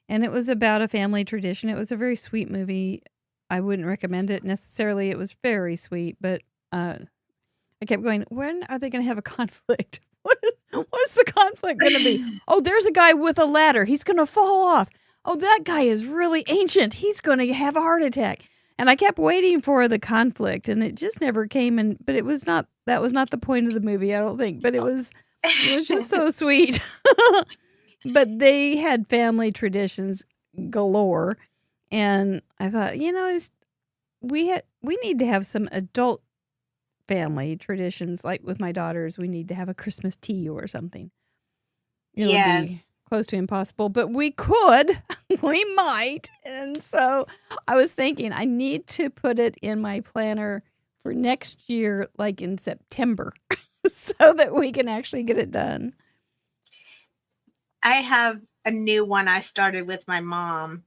and it was about a family tradition. It was a very sweet movie. I wouldn't recommend it necessarily. It was very sweet, but I kept going, when are they going to have a conflict? What's the conflict going to be? Oh, there's a guy with a ladder. He's going to fall off. Oh, that guy is really ancient. He's going to have a heart attack. And I kept waiting for the conflict, and it just never came. But it was not. That was not the point of the movie, I don't think. But it was just so sweet. But they had family traditions galore, and I thought, we need to have some adult family traditions. Like with my daughters, we need to have a Christmas tea or something. It'll be close to impossible, but we could. We might. And so I was thinking I need to put it in my planner for next year, like in September, so that we can actually get it done. I have a new one I started with my mom.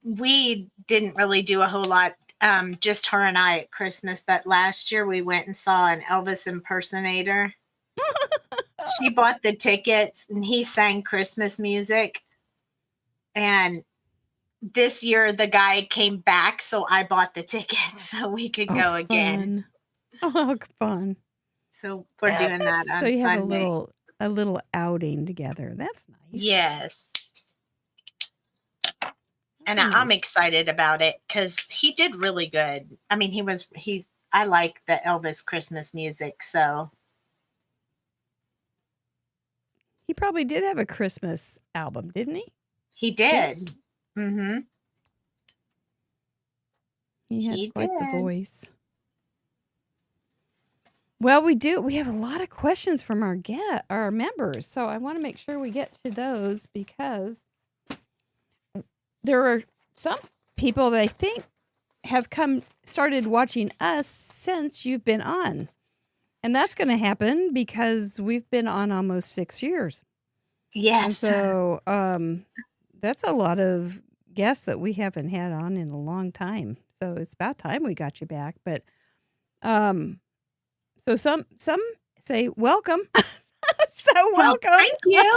We didn't really do a whole lot, just her and I at Christmas, but last year we went and saw an Elvis impersonator. She bought the tickets and he sang Christmas music. And this year the guy came back, so I bought the tickets so we could go again. Oh, fun. So we're doing that on so you have Sunday. a little outing together. That's nice. Yes. And Nice. I'm excited about it because he did really good. I mean, I like the Elvis Christmas music, so. He probably did have a Christmas album, didn't he? He did. Yes. Mm-hmm. He had He quite the did. voice. Well, we do. We have a lot of questions from our members, so I want to make sure we get to those because there are some people that I think have started watching us since you've been on. And that's going to happen because we've been on almost 6 years. Yes. And so that's a lot of guests that we haven't had on in a long time. So it's about time we got you back. But so some say welcome. So welcome. Thank you.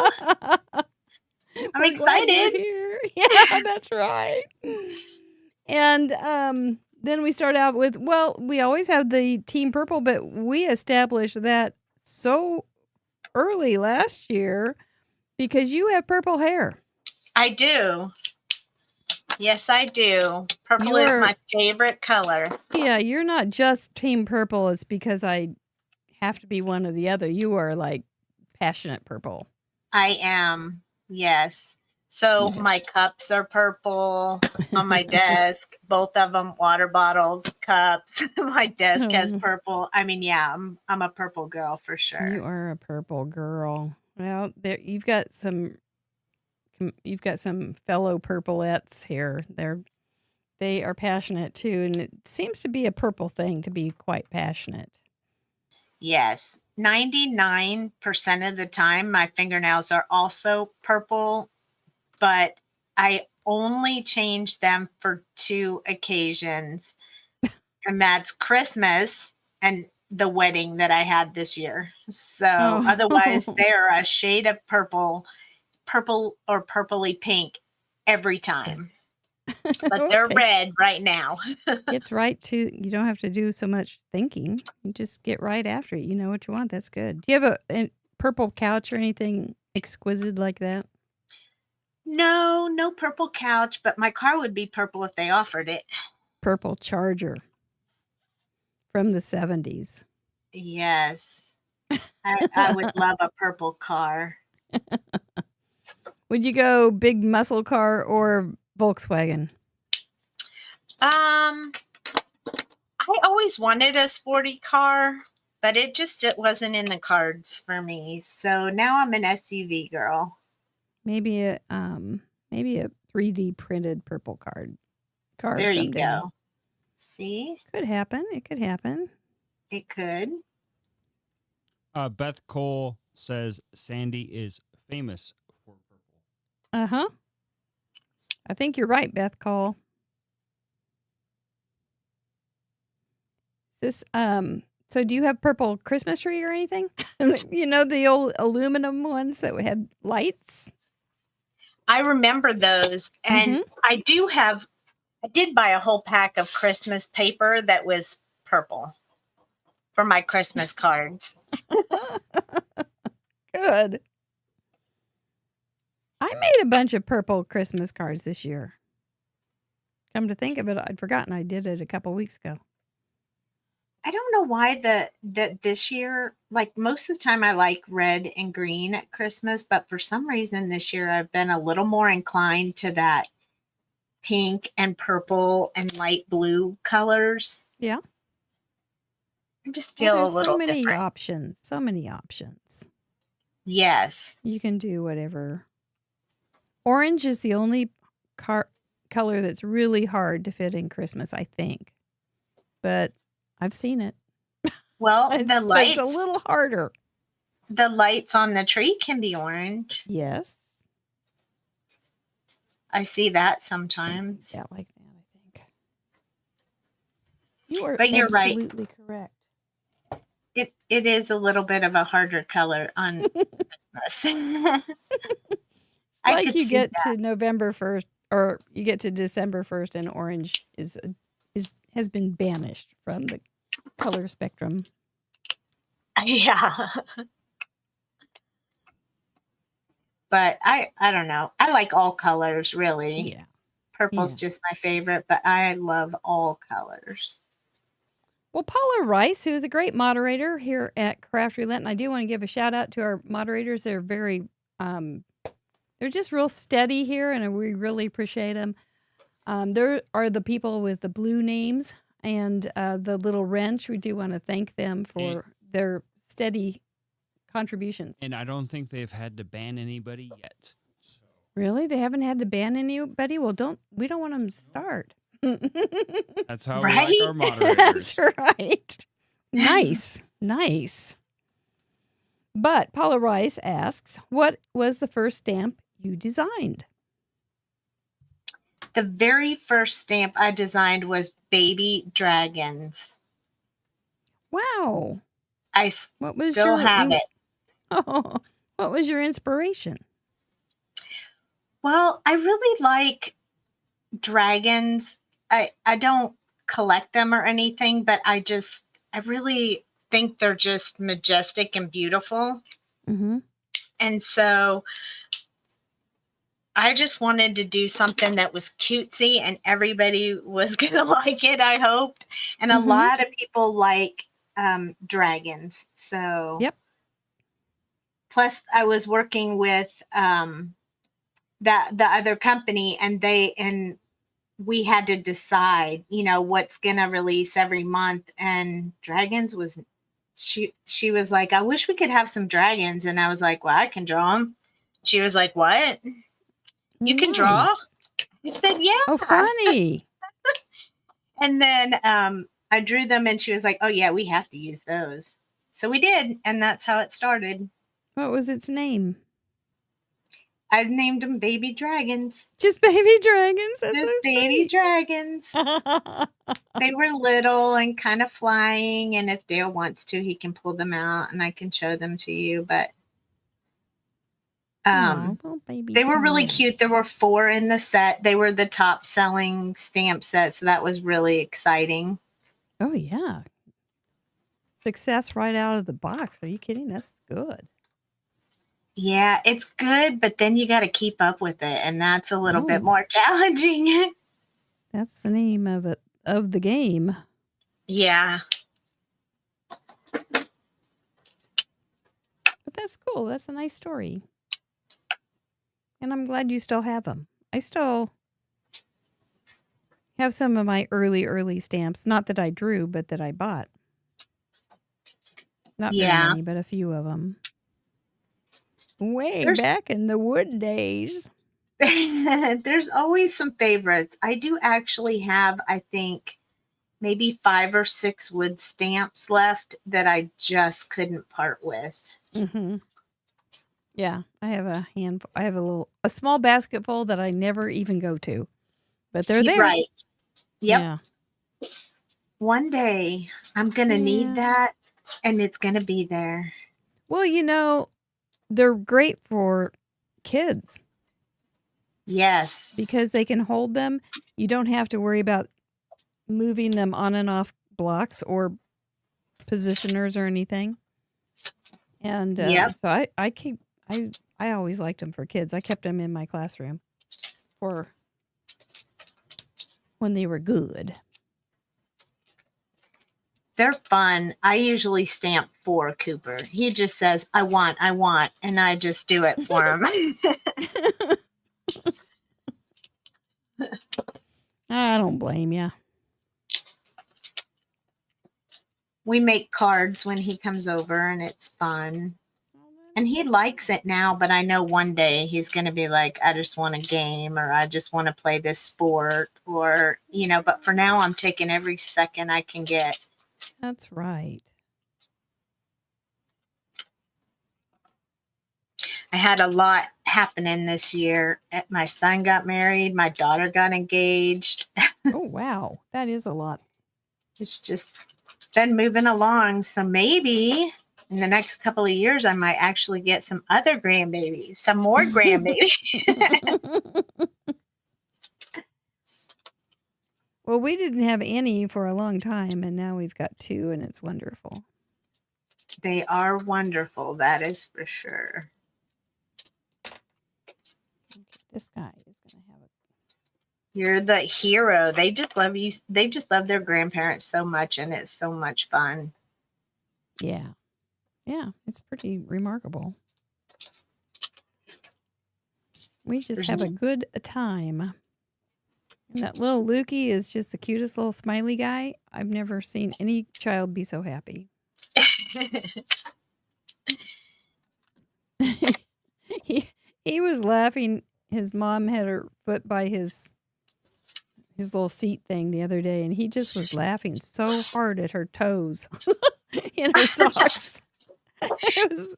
I'm We're glad you're excited. here. Yeah, that's right. And then we start out with, we always have the Team Purple, but we established that so early last year because you have purple hair. I do. Yes, I do. Purple is You're- my favorite color. Yeah, you're not just team purple. It's because I have to be one or the other. You are like passionate purple. I am. Yes. So my cups are purple on my desk. Both of them, water bottles, cups. My desk has purple. I mean, yeah, I'm a purple girl for sure. You are a purple girl. Well, there you've got some fellow purpleettes here. They are passionate too, and it seems to be a purple thing to be quite passionate. Yes. 99% of the time, my fingernails are also purple, but I only change them for 2 occasions. And that's Christmas and the wedding that I had this year. So otherwise, they're a shade of purple or purpley pink every time. But they're red right now. It's right to you don't have to do so much thinking. You just get right after it. You know what you want. That's good. Do you have a purple couch or anything exquisite like that? No purple couch, but my car would be purple if they offered it. Purple Charger from the 70s. Yes. I would love a purple car. Would you go big muscle car or Volkswagen? I always wanted a sporty car, but it wasn't in the cards for me. So now I'm an SUV girl. Maybe a 3D printed purple car There someday. you go. See? Could happen. It could happen. It could. Beth Cole says Sandy is famous for purple. Uh-huh. I think you're right, Beth Cole. Is this so do you have purple Christmas tree or anything? You know the old aluminum ones that had lights? I remember those. And I did buy a whole pack of Christmas paper that was purple for my Christmas cards. Good. I made a bunch of purple Christmas cards this year. Come to think of it, I'd forgotten I did it a couple weeks ago. I don't know why that this year, like most of the time I like red and green at Christmas, but for some reason this year I've been a little more inclined to that pink and purple and light blue colors. Yeah. I just feel there's a little so many different. options. So many options. Yes. You can do whatever. Orange is the only color that's really hard to fit in Christmas, I think. But I've seen it. Well, It's a little harder. The lights on the tree can be orange. Yes. I see that sometimes. Yeah, like that, I think. You are But you're right. absolutely correct. It is a little bit of a harder color on Christmas. It's I like could you see get that. to November 1st or you get to December 1st and orange has been banished from the color spectrum. Yeah. But I don't know. I like all colors, really. Yeah. Purple's just my favorite, but I love all colors. Well, Paula Rice, who is a great moderator here at Craft Roulette, and I do want to give a shout out to our moderators. They're very, they're just real steady here, and we really appreciate them. There are the people with the blue names and the little wrench. We do want to thank them for their steady contributions. And I don't think they've had to ban anybody yet. So. Really? They haven't had to ban anybody? Well, we don't want them to start. That's how Right? we like our moderators. That's right. Nice. Nice. But Paula Rice asks, what was the first stamp you designed? The very first stamp I designed was baby dragons. Wow. I What was still have it. Oh, what was your inspiration? Well, I really like dragons. I don't collect them or anything, but I really think they're just majestic and beautiful. Mm-hmm. And so I just wanted to do something that was cutesy and everybody was going to like it, I hoped. And a lot of people like dragons. So, Yep. Plus, I was working with the other company, and we had to decide, what's going to release every month. And dragons was, she was like, I wish we could have some dragons. And I was like, well, I can draw them. She was like, what? You can draw? I said, yeah. Oh, funny. And then I drew them, and she was like, oh, yeah, we have to use those. So we did, and that's how it started. What was its name? I named them baby dragons. Just baby dragons? That's Just so baby sweet. dragons. They were little and kind of flying, and if Dale wants to, he can pull them out, and I can show them to you. But Little baby they were really dragons. cute. There were 4 in the set. They were the top selling stamp set, so that was really exciting. Oh, yeah. Success right out of the box. Are you kidding? That's good. Yeah, it's good, but then you got to keep up with it, and that's a little bit more challenging. That's the name of the game. Yeah. But that's cool. That's a nice story. And I'm glad you still have them. I still have some of my early stamps. Not that I drew, but that I bought. Not very many, but a few of them. Back in the wood days. There's always some favorites. I do actually have, I think, maybe 5 or 6 wood stamps left that I just couldn't part with. Mm-hmm. Yeah, I have a handful. I have a small basket full that I never even go to, but they're there. Right. Yep. Yeah. One day I'm going to need that, and it's going to be there. Well, they're great for kids. Yes. Because they can hold them. You don't have to worry about moving them on and off blocks or positioners or anything. And so I always liked them for kids. I kept them in my classroom for when they were good. They're fun. I usually stamp for Cooper. He just says, I want, and I just do it for him. I don't blame you. We make cards when he comes over, and it's fun. And he likes it now, but I know one day he's going to be like, I just want a game, or I just want to play this sport, or, but for now I'm taking every second I can get. That's right. I had a lot happening this year. My son got married. My daughter got engaged. Oh, wow. That is a lot. It's just been moving along. So maybe in the next couple of years, I might actually get some other grandbabies, some more grandbabies. Well, we didn't have any for a long time, and now we've got 2, and it's wonderful. They are wonderful. That is for sure. This guy is going to have it. You're the hero. They just love you. They just love their grandparents so much, and it's so much fun. Yeah. Yeah, it's pretty remarkable. We just have a good time. And that little Lukey is just the cutest little smiley guy. I've never seen any child be so happy. He was laughing. His mom had her foot by his little seat thing the other day, and he just was laughing so hard at her toes in her socks. It was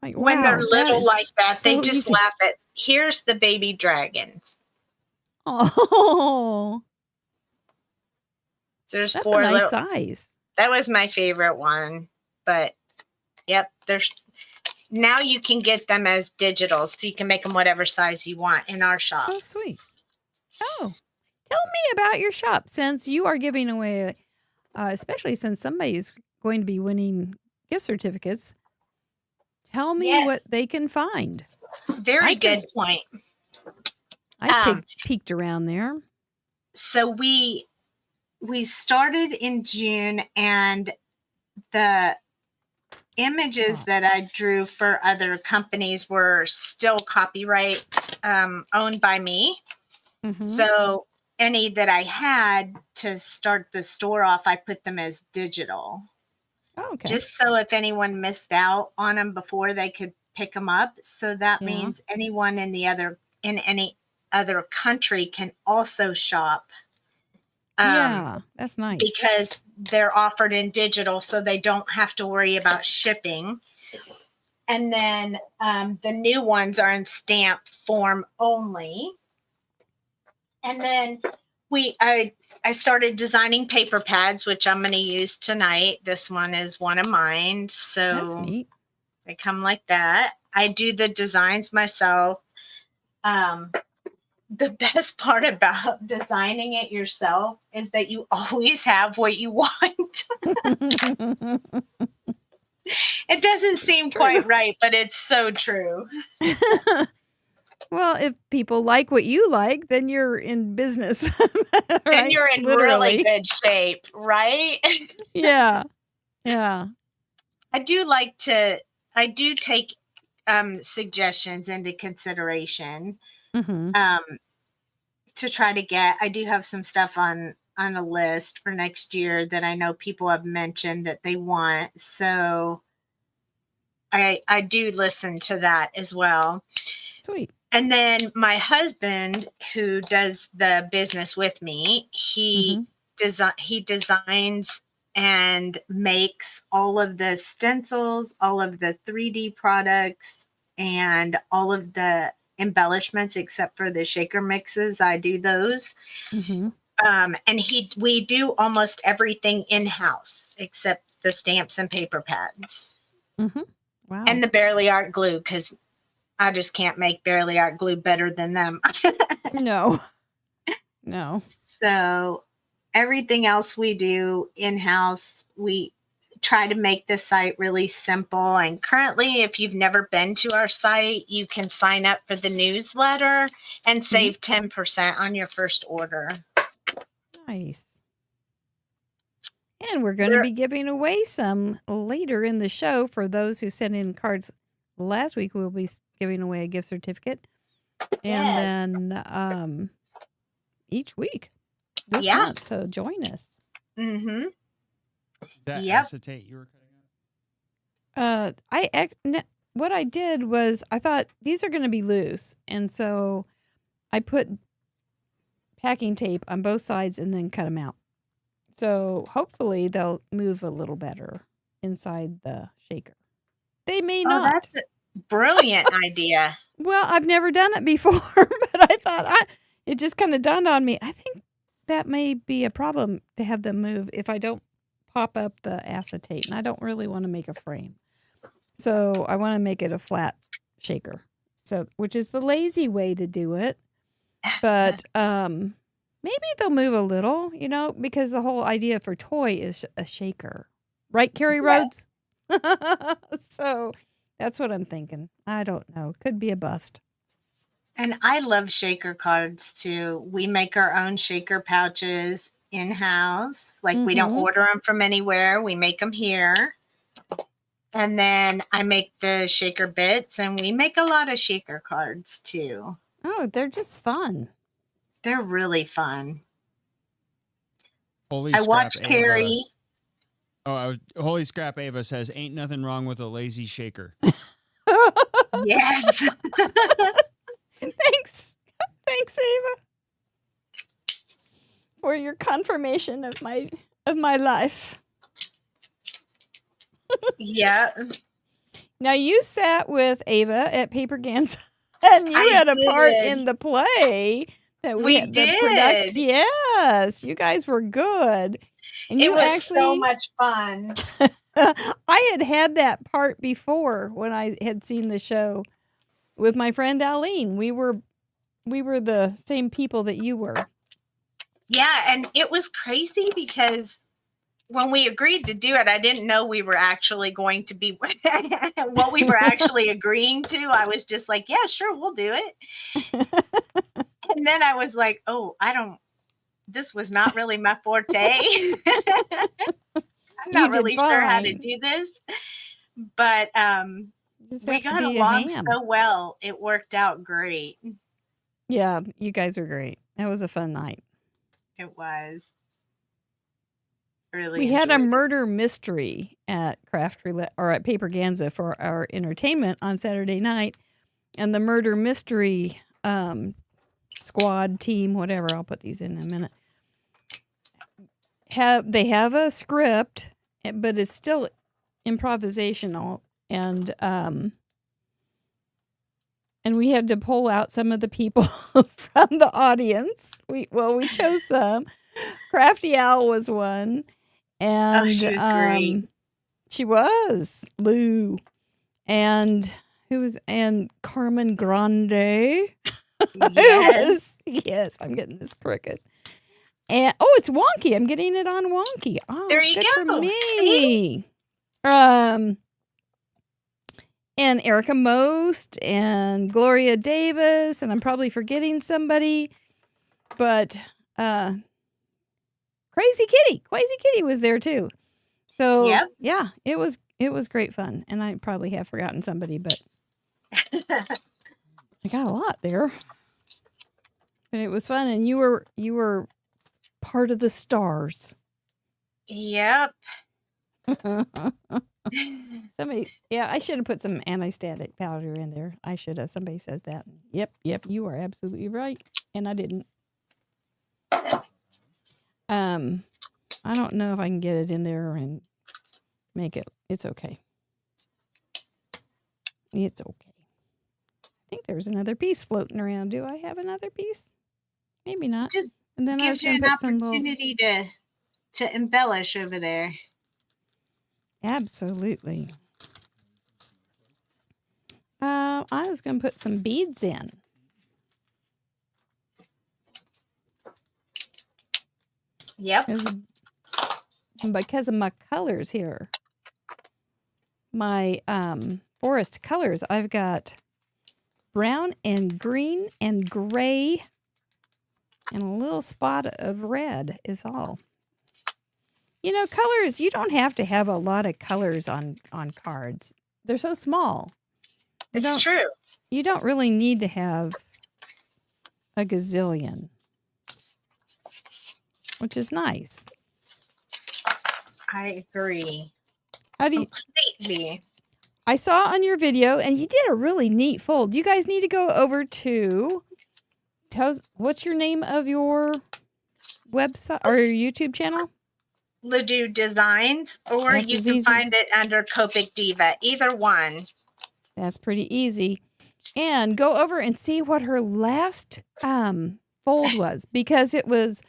like, when wow, they're little like that, so they just easy. laugh at, here's the baby dragons. Oh, There's that's 4 a nice little. size. That was my favorite one, but yep, now you can get them as digital, so you can make them whatever size you want in our shop. Oh, sweet. Oh, tell me about your shop, since you are giving away, especially since somebody's going to be winning gift certificates. Tell me what they can find. Very good point. I peeked around there. So we started in June, and the images that I drew for other companies were still copyright owned by me. Mm-hmm. So any that I had to start the store off, I put them as digital. Oh, okay. Just so if anyone missed out on them before, they could pick them up. So that means anyone in any other country can also shop. Yeah, that's nice. Because they're offered in digital, so they don't have to worry about shipping. And then the new ones are in stamp form only. And then I started designing paper pads, which I'm going to use tonight. This one is one of mine. So that's neat. They come like that. I do the designs myself. The best part about designing it yourself is that you always have what you want. It doesn't seem quite right, but it's so true. Well, if people like what you like, then you're in business. Right? Then you're in really good shape, right? Yeah. Yeah. I do take suggestions into consideration. Mm-hmm. To try to get, I do have some stuff on a list for next year that I know people have mentioned that they want. So I do listen to that as well. Sweet. And then my husband, who does the business with me, he designs and makes all of the stencils, all of the 3D products, and all of the embellishments except for the shaker mixes. I do those. Mm-hmm. And we do almost everything in-house except the stamps and paper pads. Mm-hmm. Wow. And the Barely Art glue, because I just can't make Barely Art glue better than them. No. So everything else we do in-house. We try to make the site really simple. And currently, if you've never been to our site, you can sign up for the newsletter and save 10% on your first order. Nice. And we're going to be giving away some later in the show for those who sent in cards last week. We'll be giving away a gift certificate. And then each week this month. So join us. Mm-hmm. Is that acetate you were cutting out? What I did was I thought these are going to be loose. And so I put packing tape on both sides and then cut them out. So hopefully they'll move a little better inside the shaker. They may not. That's a brilliant idea. Well, I've never done it before, but I thought it just kind of dawned on me. I think that may be a problem to have them move if I don't pop up the acetate, and I don't really want to make a frame. So I want to make it a flat shaker, which is the lazy way to do it. But maybe they'll move a little, because the whole idea for toy is a shaker. Right, Carrie Rhodes? So that's what I'm thinking. I don't know. Could be a bust. And I love shaker cards, too. We make our own shaker pouches in-house. Like, we don't order them from anywhere. We make them here. And then I make the shaker bits, and we make a lot of shaker cards, too. Oh, they're just fun. They're really fun. Holy I watched Ava. Carrie. Holy Scrap Ava says, ain't nothing wrong with a lazy shaker. Yes. Thanks, Ava, for your confirmation of my life. Yeah. Now you sat with Ava at Paper Gans, and you had a part in the play that we had, did. Yes, you guys were good. And it was so much fun. I had that part before when I had seen the show with my friend Aline. We were the same people that you were. Yeah, and it was crazy because when we agreed to do it, I didn't know we were actually going to be what we were actually agreeing to. I was just like, yeah, sure, we'll do it. And then I was like, oh, this was not really my forte. I'm not really sure how to do this. But we got along so well. It worked out great. Yeah, you guys are great. It was a fun night. It was. Really we had a enjoyed it. murder mystery at Craft Roulette or at Paper Ganza for our entertainment on Saturday night. And the murder mystery squad team, whatever, I'll put these in a minute. They have a script, but it's still improvisational, and we had to pull out some of the people from the audience. We chose some. Crafty Owl was one, and she was great. She was LeDoux, and and Carmen Grande. Yes. Yes, I'm getting this crooked. And it's wonky. I'm getting it on wonky. Oh, there you good go. for me. See? And Erica Most and Gloria Davis, and I'm probably forgetting somebody, but Crazy Kitty was there too. So Yep. yeah, it was great fun, and I probably have forgotten somebody, but I got a lot there. But it was fun, and you were part of the stars. Yep. Somebody, yeah, I should have put some anti-static powder in there. I should have. Somebody said that. Yep, you are absolutely right, and I didn't. I don't know if I can get it in there and make it. It's okay. It's okay. I think there's another piece floating around. Do I have another piece? Maybe not. Just and then I was gives you going an to put some little. opportunity to embellish over there. Absolutely. I was going to put some beads in. Yep. Because of my colors here. My forest colors. I've got brown and green and gray and a little spot of red is all. You know, colors, you don't have to have a lot of colors on cards. They're so small. It's true. You don't really need to have a gazillion, which is nice. I agree. How do you? Completely. I saw on your video, and you did a really neat fold. You guys need to go over to. What's your name of your website or your YouTube channel? LeDoux Designs, or That's you as can easy. find it under Copic Diva. Either one. That's pretty easy. And go over and see what her last fold was, because it was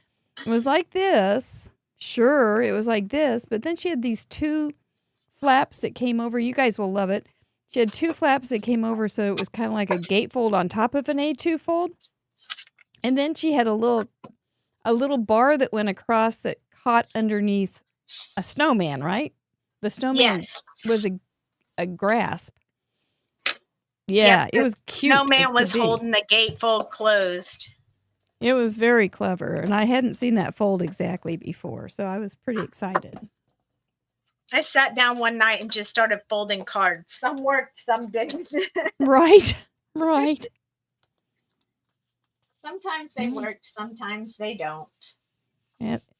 like this. Sure, it was like this, but then she had these two flaps that came over. You guys will love it. She had two flaps that came over, so it was kind of like a gatefold on top of an A2 fold. And then she had a little bar that went across that caught underneath a snowman, right? The snowman was a grasp. Yeah, it was cute. Snowman was holding the gatefold closed. It was very clever, and I hadn't seen that fold exactly before, so I was pretty excited. I sat down one night and just started folding cards. Some worked, some didn't. Right. Sometimes they worked, sometimes they don't.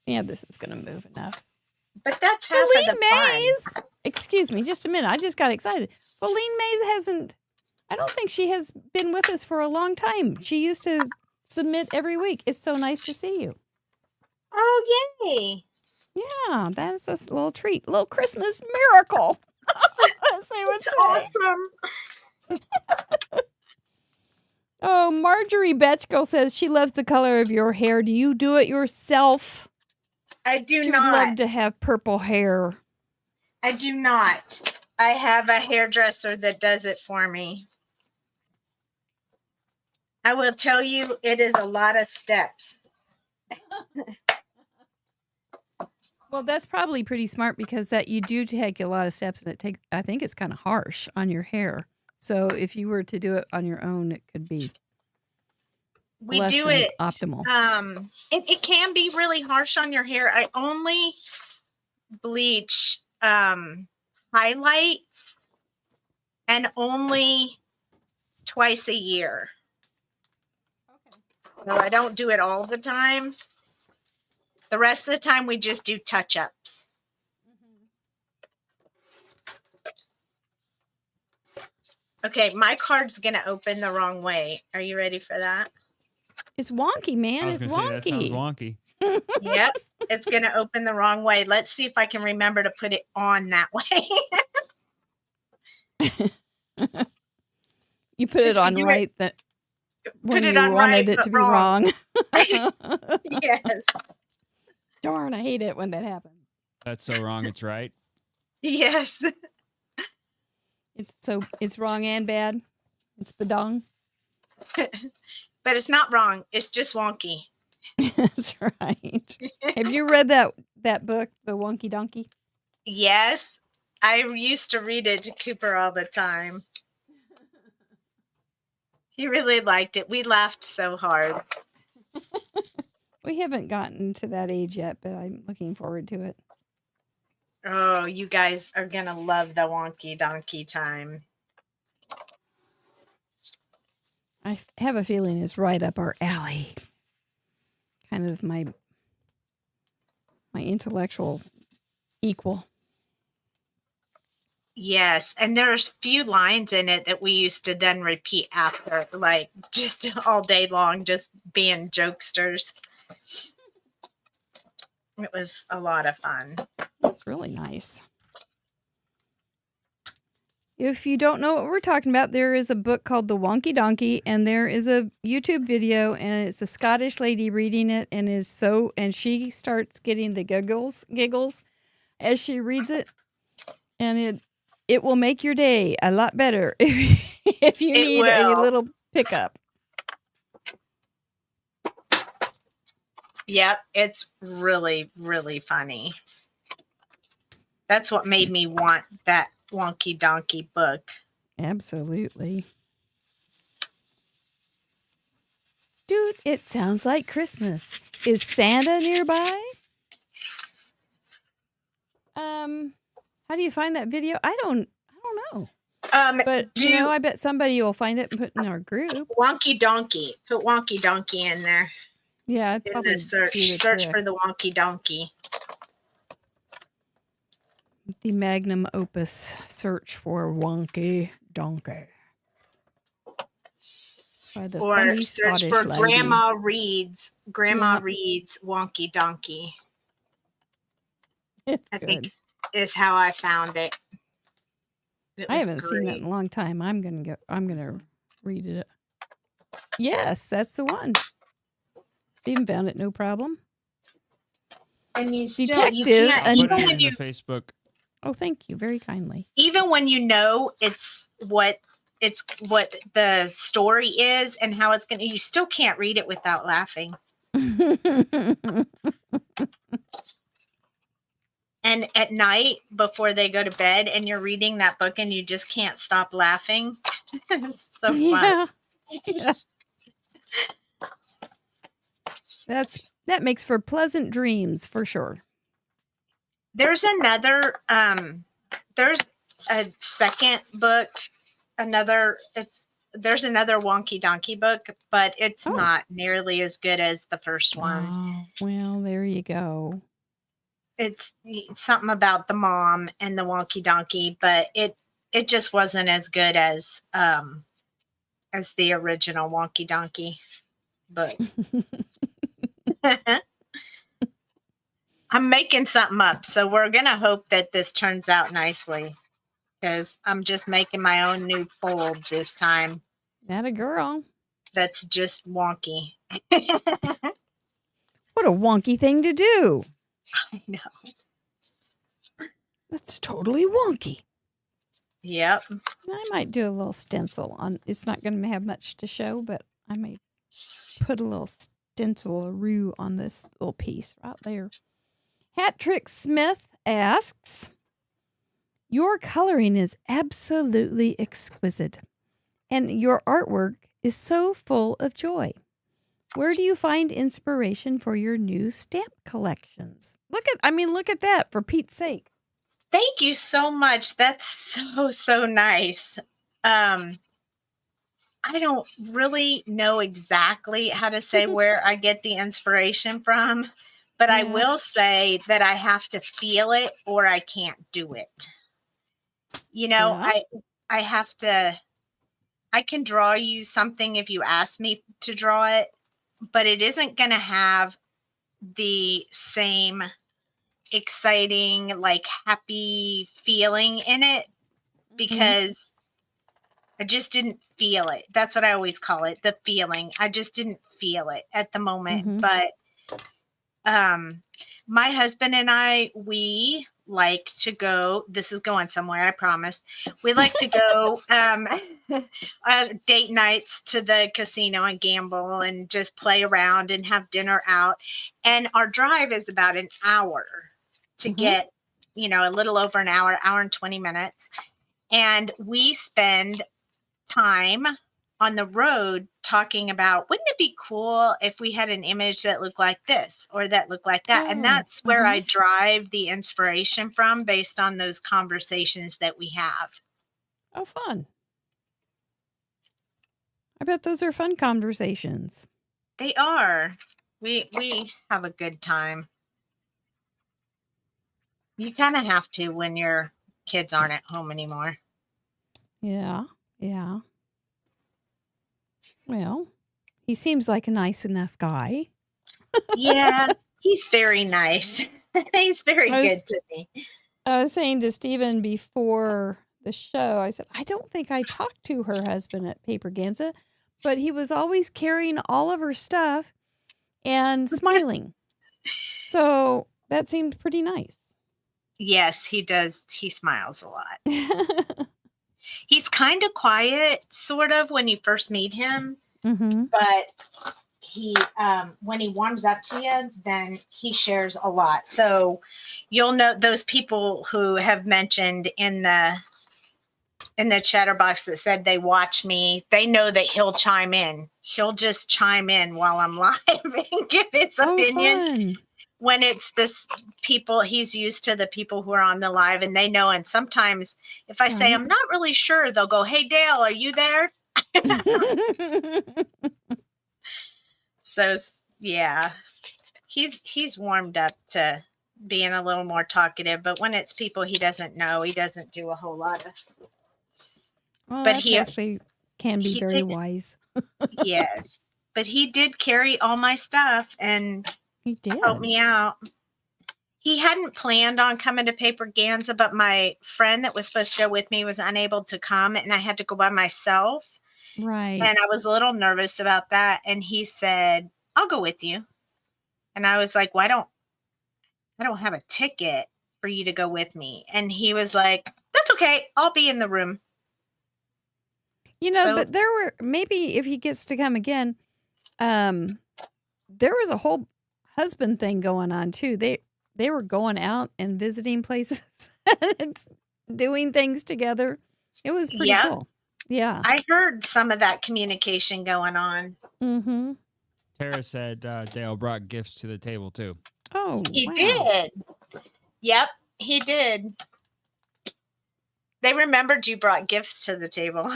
Yeah, this is going to move enough. But that's half of the Mays, fun. excuse me, just a minute. I just got excited. Pauline Mays I don't think she has been with us for a long time. She used to submit every week. It's so nice to see you. Oh, yay. Yeah, that is a little treat. A little Christmas miracle. Say what's Awesome. Oh, Marjorie Betchko says she loves the color of your hair. Do you do it yourself? I do she not. Would love to have purple hair. I do not. I have a hairdresser that does it for me. I will tell you, it is a lot of steps. Well, that's probably pretty smart because that you do take a lot of steps and I think it's kind of harsh on your hair. So if you were to do it on your own, it could be We less do than it. optimal. It can be really harsh on your hair. I only bleach highlights and only twice a year. Okay. So I don't do it all the time. The rest of the time we just do touch-ups. Okay, my card's gonna open the wrong way. Are you ready for that? It's wonky, man. I was It's gonna say that sounds wonky. wonky. Yep, it's gonna open the wrong way. Let's see if I can remember to put it on that way. You put it on right that when you wanted it to be wrong. Yes. Darn, I hate it when that happens. That's so wrong. It's right. Yes. It's wrong and bad. It's badong. But it's not wrong. It's just wonky. That's right. Have you read that book, The Wonky Donkey? Yes. I used to read it to Cooper all the time. He really liked it. We laughed so hard. We haven't gotten to that age yet, but I'm looking forward to it. Oh, you guys are going to love the wonky donkey time. I have a feeling it's right up our alley. Kind of my intellectual equal. Yes, and there's few lines in it that we used to then repeat after, like just all day long, just being jokesters. It was a lot of fun. That's really nice. If you don't know what we're talking about, there is a book called The Wonky Donkey, and there is a YouTube video, and it's a Scottish lady reading it, and she starts getting the giggles as she reads it, and it will make your day a lot better if you need a little pickup. Yep, it's really, really funny. That's what made me want that Wonky Donkey book. Absolutely. Dude, it sounds like Christmas. Is Santa nearby? How do you find that video? I don't know. But I bet somebody will find it and put it in our group. Wonky Donkey. Put Wonky Donkey in there. Yeah, I'd probably in the search for the Wonky Donkey. The magnum opus search for Wonky Donkey. Or search Scottish for lady. Grandma Reads Wonky Donkey. It's I good. think is how I found it. I haven't seen it in a long time. I'm gonna read it. Yes, that's the one. Stephen found it, no problem. And you Detective, even when you Facebook. Oh, thank you very kindly. Even when you know it's what the story is and how it's you still can't read it without laughing. And at night before they go to bed and you're reading that book and you just can't stop laughing. It's so fun. Yeah. That makes for pleasant dreams for sure. There's another there's a second book, there's another Wonky Donkey book, but it's not nearly as good as the first one. Oh, well, there you go. It's something about the mom and the Wonky Donkey, but it just wasn't as good as the original Wonky Donkey book. I'm making something up, so we're gonna hope that this turns out nicely, because I'm just making my own new fold this time. That a girl. That's just wonky. What a wonky thing to do. I know. That's totally wonky. Yep. I might do a little stencil on. It's not going to have much to show, but I may put a little stencil-aroo on this little piece right there. Hat Trick Smith asks, your coloring is absolutely exquisite, and your artwork is so full of joy. Where do you find inspiration for your new stamp collections? Look at that, for Pete's sake. Thank you so much. That's so nice. I don't really know exactly how to say where I get the inspiration from, but I Yeah. will say that I have to feel it or I can't do it. You know, Yeah. I have to, I can draw you something if you ask me to draw it, but it isn't going to have the same exciting, like happy feeling in it because I just didn't feel it. That's what I always call it, the feeling. I just didn't feel it at the moment. Mhm. But my husband and I, we like to go, this is going somewhere, I promise. We like to go date nights to the casino and gamble and just play around and have dinner out. And our drive is about an hour to get, you know, a little over an hour and 20 minutes. And we spend time on the road talking about, wouldn't it be cool if we had an image that looked like this or that looked like that? And that's where I drive the inspiration from, based on those conversations that we have. Oh, fun. I bet those are fun conversations. They are. We have a good time. You kind of have to when your kids aren't at home anymore. Yeah. Yeah. Well, he seems like a nice enough guy. Yeah, he's very nice. He's very good to me. I was saying to Stephen before the show, I said, I don't think I talked to her husband at Paper Ganza, but he was always carrying all of her stuff and smiling. So that seemed pretty nice. Yes, he does. He smiles a lot. He's kind of quiet, sort of, when you first meet him. But he, when he warms up to you, then he shares a lot. So you'll know those people who have mentioned in the chatterbox that said they watch me, they know that he'll chime in. He'll just chime in while I'm live and give his opinion. Fun. When it's this people, he's used to the people who are on the live and they know. And sometimes if I say, I'm not really sure, they'll go, hey, Dale, are you there? So, yeah, he's warmed up to being a little more talkative. But when it's people he doesn't know, he doesn't do a whole lot of. Well, but he actually can be very wise. Yes. But he did carry all my stuff and he did help me out. He hadn't planned on coming to Paper Ganza, but my friend that was supposed to go with me was unable to come, and I had to go by myself. Right. And I was a little nervous about that. And he said, I'll go with you. And I was like, well, I don't have a ticket for you to go with me. And he was like, that's okay. I'll be in the room. You know, but there were, maybe if he gets to come again, there was a whole husband thing going on too. They were going out and visiting places and doing things together. It was pretty cool. Yeah. I heard some of that communication going on. Tara said Dale brought gifts to the table too. Oh, he did. Yep, he did. They remembered you brought gifts to the table.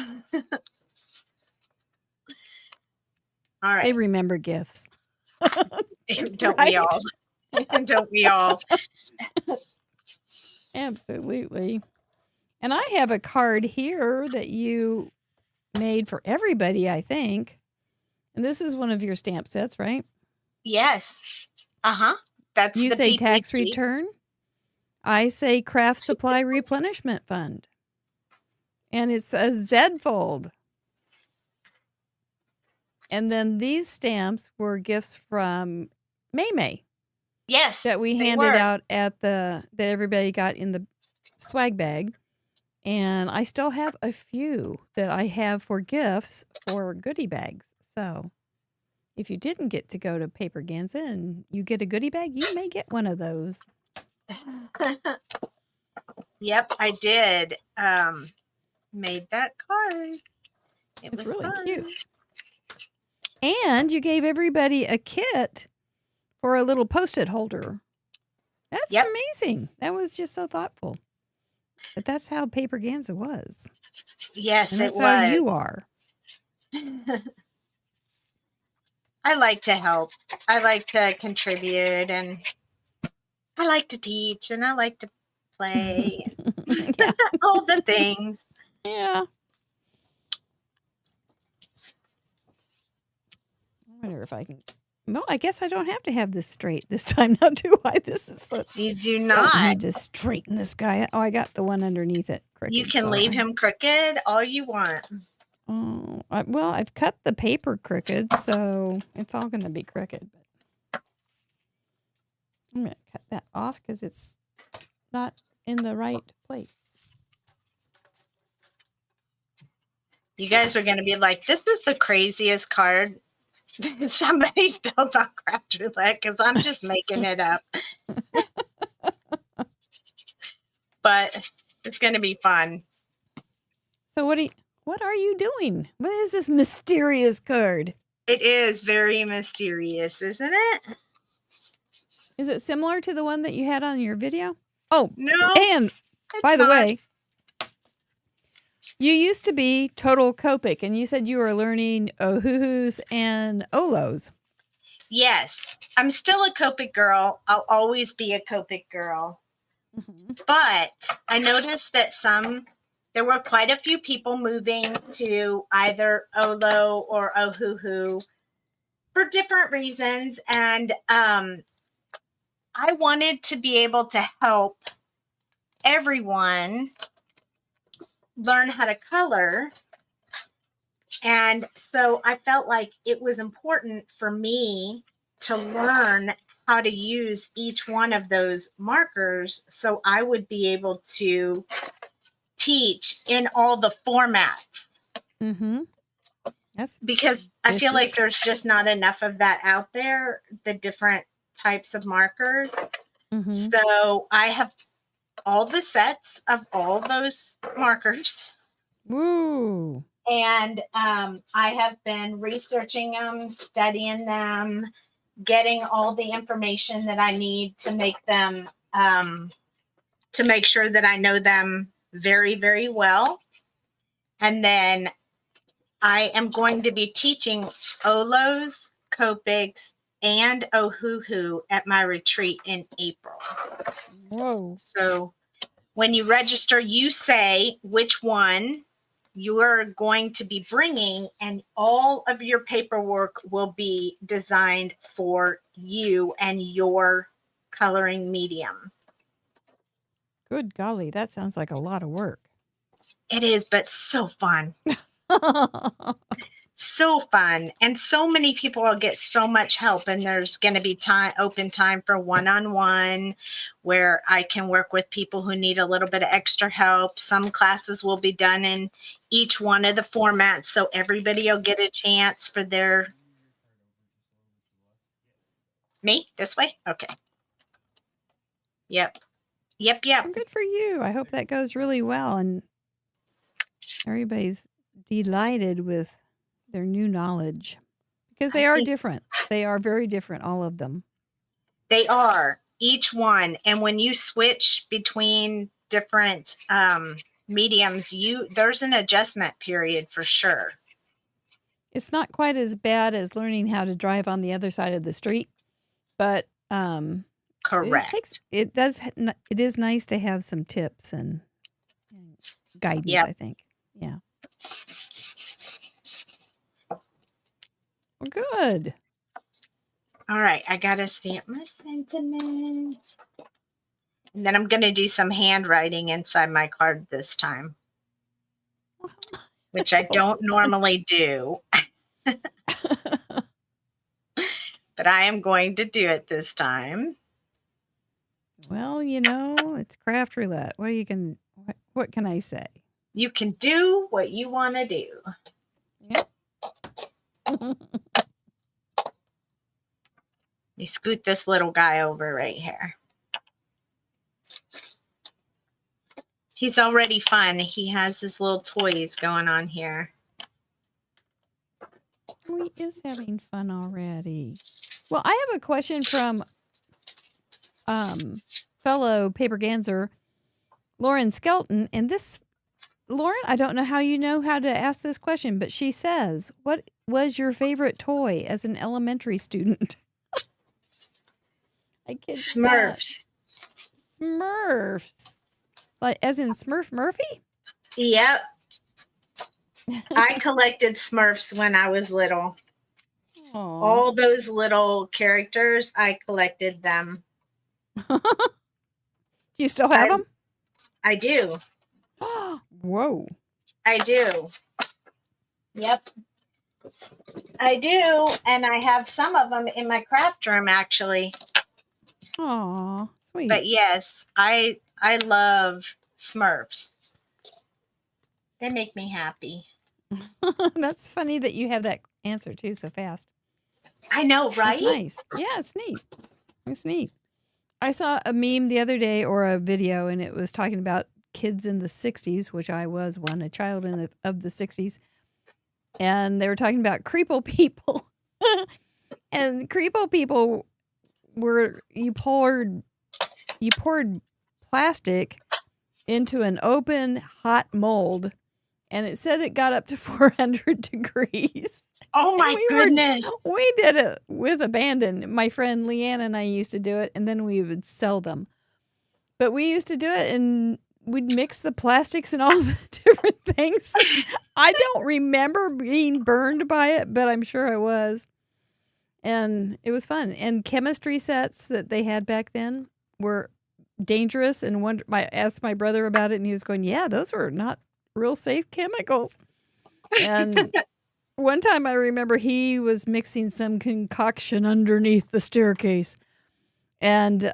All right. They remember gifts. Don't we all? Don't we all? Absolutely. And I have a card here that you made for everybody, I think. And this is one of your stamp sets, right? Yes. That's you the say PPG. Tax return. I say Craft Supply Replenishment Fund. And it's a Z fold. And then these stamps were gifts from May. Yes. That we handed out at that everybody got in the swag bag. And I still have a few that I have for gifts for goodie bags. So if you didn't get to go to Paper Ganza and you get a goodie bag, you may get one of those. Yep, I did. Made that card. It It's was really fun. cute. And you gave everybody a kit for a little Post-it holder. That's Yep. amazing. That was just so thoughtful. But that's how Paper Ganza was. Yes, And it that's was. how you are. I like to help. I like to contribute, and I like to teach, and I like to play. Yeah. All the things. Yeah. I wonder if I can. Well, I guess I don't have to have this straight this time now, do I? This is the. You do I don't not. need to straighten this guy. Oh, I got the one underneath it crooked. You can so leave him crooked all you want. Oh, well, I've cut the paper crooked, so it's all going to be crooked. But I'm going to cut that off because it's not in the right place. You guys are going to be like, this is the craziest card somebody's built on Craft Roulette, because I'm just making it up. But it's going to be fun. So what are you doing? What is this mysterious card? It is very mysterious, isn't it? Is it similar to the one that you had on your video? Oh, No. and it's by the not. way, you used to be total Copic, and you said you were learning Ohuhus and Olos. Yes, I'm still a Copic girl. I'll always be a Copic girl. Mm-hmm. But I noticed that there were quite a few people moving to either Olo or Ohuhu for different reasons. And I wanted to be able to help everyone learn how to color. And so I felt like it was important for me to learn how to use each one of those markers so I would be able to teach in all the formats. Mm-hmm. Yes. Because I feel like there's just not enough of that out there, the different types of markers. Mm-hmm. So I have all the sets of all those markers. Woo. And I have been researching them, studying them, getting all the information that I need to make them, to make sure that I know them very, very well. And then I am going to be teaching Olos, Copics, and Ohuhu at my retreat in April. Whoa. So when you register, you say which one you are going to be bringing, and all of your paperwork will be designed for you and your coloring medium. Good golly, that sounds like a lot of work. It is, but so fun. So fun. And so many people will get so much help, and there's going to be open time for one-on-one where I can work with people who need a little bit of extra help. Some classes will be done in each one of the formats, so everybody will get a chance for their... Me? This way? Okay. Yep. Yep. Well, good for you. I hope that goes really well, and everybody's delighted with their new knowledge, because they are different. They are very different, all of them. They are, each one. And when you switch between different mediums, there's an adjustment period for sure. It's not quite as bad as learning how to drive on the other side of the street, but correct. It is nice to have some tips and guidance. Yep. I think. Yeah. Well, good. All right. I got to stamp my sentiment. And then I'm going to do some handwriting inside my card this time, which I don't normally do. But I am going to do it this time. Well, it's Craft Roulette. What can I say? You can do what you want to do. Yep. Let me scoot this little guy over right here. He's already fun. He has his little toys going on here. He is having fun already. Well, I have a question from fellow Paper Ganser, Lauren Skelton. And this, Lauren, I don't know how you know how to ask this question, but she says, what was your favorite toy as an elementary student? I kid you not. Smurfs. Smurfs. Like, as in Smurf Murphy? Yep. I collected Smurfs when I was little. Aw. All those little characters, I collected them. Do you still have them? I do. Whoa. I do. Yep. I do. And I have some of them in my craft room, actually. Aw, sweet. But yes, I love Smurfs. They make me happy. That's funny that you have that answer too so fast. I know, right? That's nice. Yeah, it's neat. It's neat. I saw a meme the other day or a video, and it was talking about kids in the 60s, which I was one, a child of the 60s. And they were talking about creeple people. And creeple people were, you poured plastic into an open hot mold, and it said it got up to 400 degrees. Oh my goodness. We did it with abandon. My friend Leanne and I used to do it, and then we would sell them. But we used to do it, and we'd mix the plastics and all the different things. I don't remember being burned by it, but I'm sure I was. And it was fun. And chemistry sets that they had back then were dangerous. And I asked my brother about it, and he was going, yeah, those were not real safe chemicals. And one time I remember he was mixing some concoction underneath the staircase, and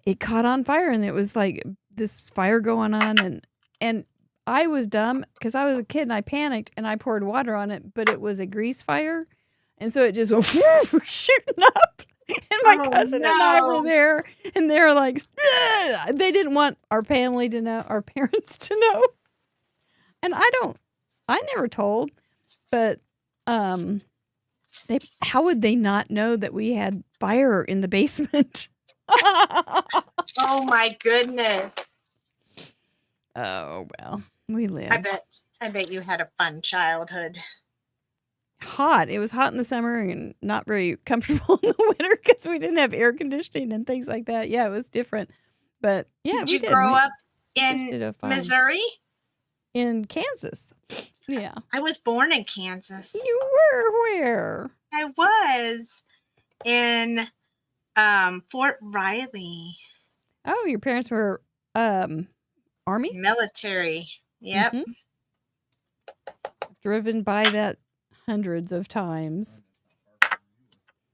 it caught on fire, and it was like this fire going on, and I was dumb because I was a kid and I panicked and I poured water on it, but it was a grease fire, and so it just went shooting up. And my cousin and I were there, and they were like, ugh! They didn't want our family to know, our parents to know, and I never told, but how would they not know that we had fire in the basement? Oh my goodness. Oh, well, we lived. I bet you had a fun childhood. Hot. It was hot in the summer and not very comfortable in the winter because we didn't have air conditioning and things like that. Yeah, it was different. But yeah, Did you grow up in Missouri? In Kansas. Yeah. I was born in Kansas. You were where? I was in Fort Riley. Oh, your parents were Army? Military. Yep. Mm-hmm. Driven by that hundreds of times.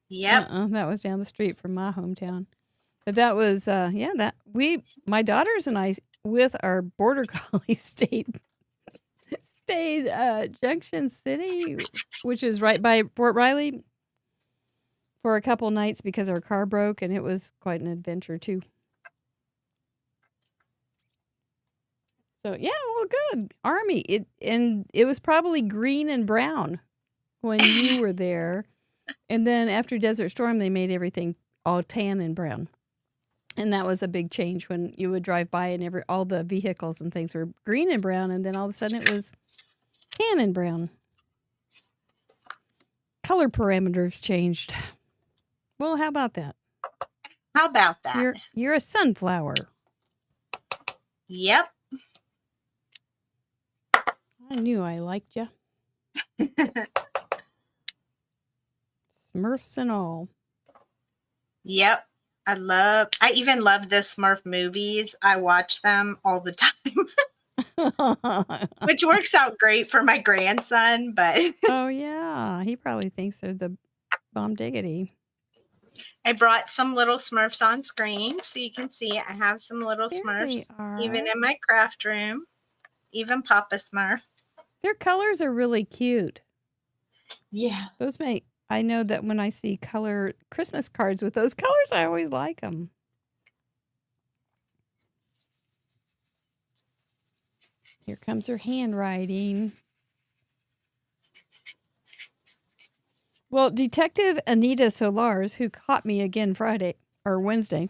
Yep. That was down the street from my hometown. But that was my daughters and I with our border collies stayed Junction City, which is right by Fort Riley, for a couple nights because our car broke, and it was quite an adventure too. So yeah, well, good. Army. It was probably green and brown when you were there, and then after Desert Storm, they made everything all tan and brown, and that was a big change when you would drive by and all the vehicles and things were green and brown, and then all of a sudden it was tan and brown. Color parameters changed. Well, how about that? How about that? You're a sunflower. Yep. I knew I liked you. Smurfs and all. Yep. I even love the Smurf movies. I watch them all the time. Which works out great for my grandson, but oh yeah, he probably thinks they're the bomb diggity. I brought some little Smurfs on screen so you can see I have some little There Smurfs they are. even in my craft room. Even Papa Smurf. Their colors are really cute. Yeah. I know that when I see color Christmas cards with those colors, I always like them. Here comes her handwriting. Well, Detective Anita Solars, who caught me again Wednesday,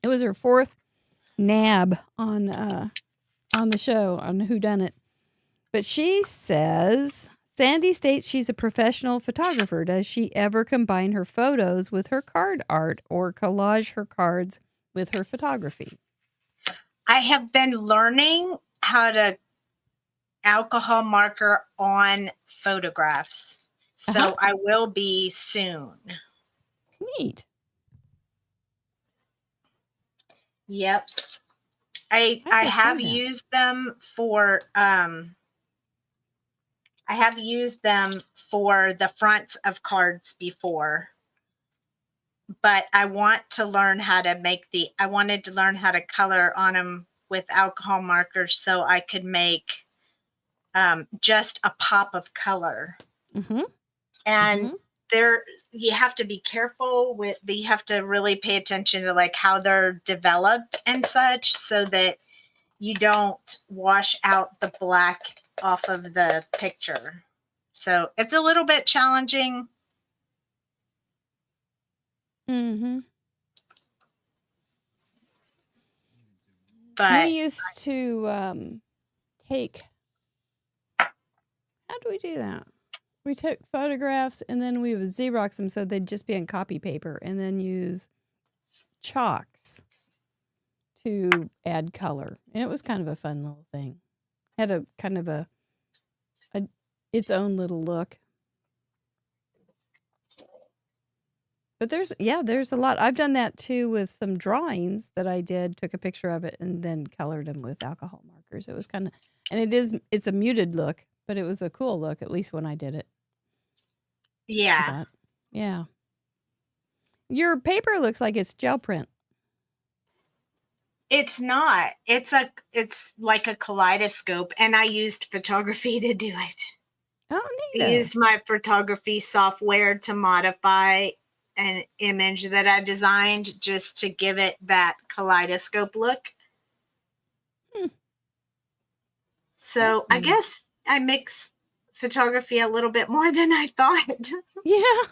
it was her 4th nab on the show on Who Done It. But she says Sandy states she's a professional photographer. Does she ever combine her photos with her card art or collage her cards with her photography? I have been learning how to alcohol marker on photographs. So I will be soon. Neat. Yep. I have used them for the fronts of cards before. But I want to learn how to I wanted to learn how to color on them with alcohol markers so I could make just a pop of color. Mm-hmm. And you have to be careful you have to really pay attention to like how they're developed and such so that you don't wash out the black off of the picture. So it's a little bit challenging. Mm-hmm. But we used to take. How do we do that? We took photographs and then we would Xerox them so they'd just be on copy paper, and then use chalks to add color. And it was kind of a fun little thing. Had a kind of a its own little look. But there's a lot. I've done that too with some drawings that I did, took a picture of it and then colored them with alcohol markers. It was kind of, and it's a muted look, but it was a cool look, at least when I did it. Yeah. Yeah. Your paper looks like it's gel print. It's not. It's like a kaleidoscope, and I used photography to do it. Oh, neat. I used my photography software to modify an image that I designed just to give it that kaleidoscope look. So I guess I mix photography a little bit more than I thought. Yeah.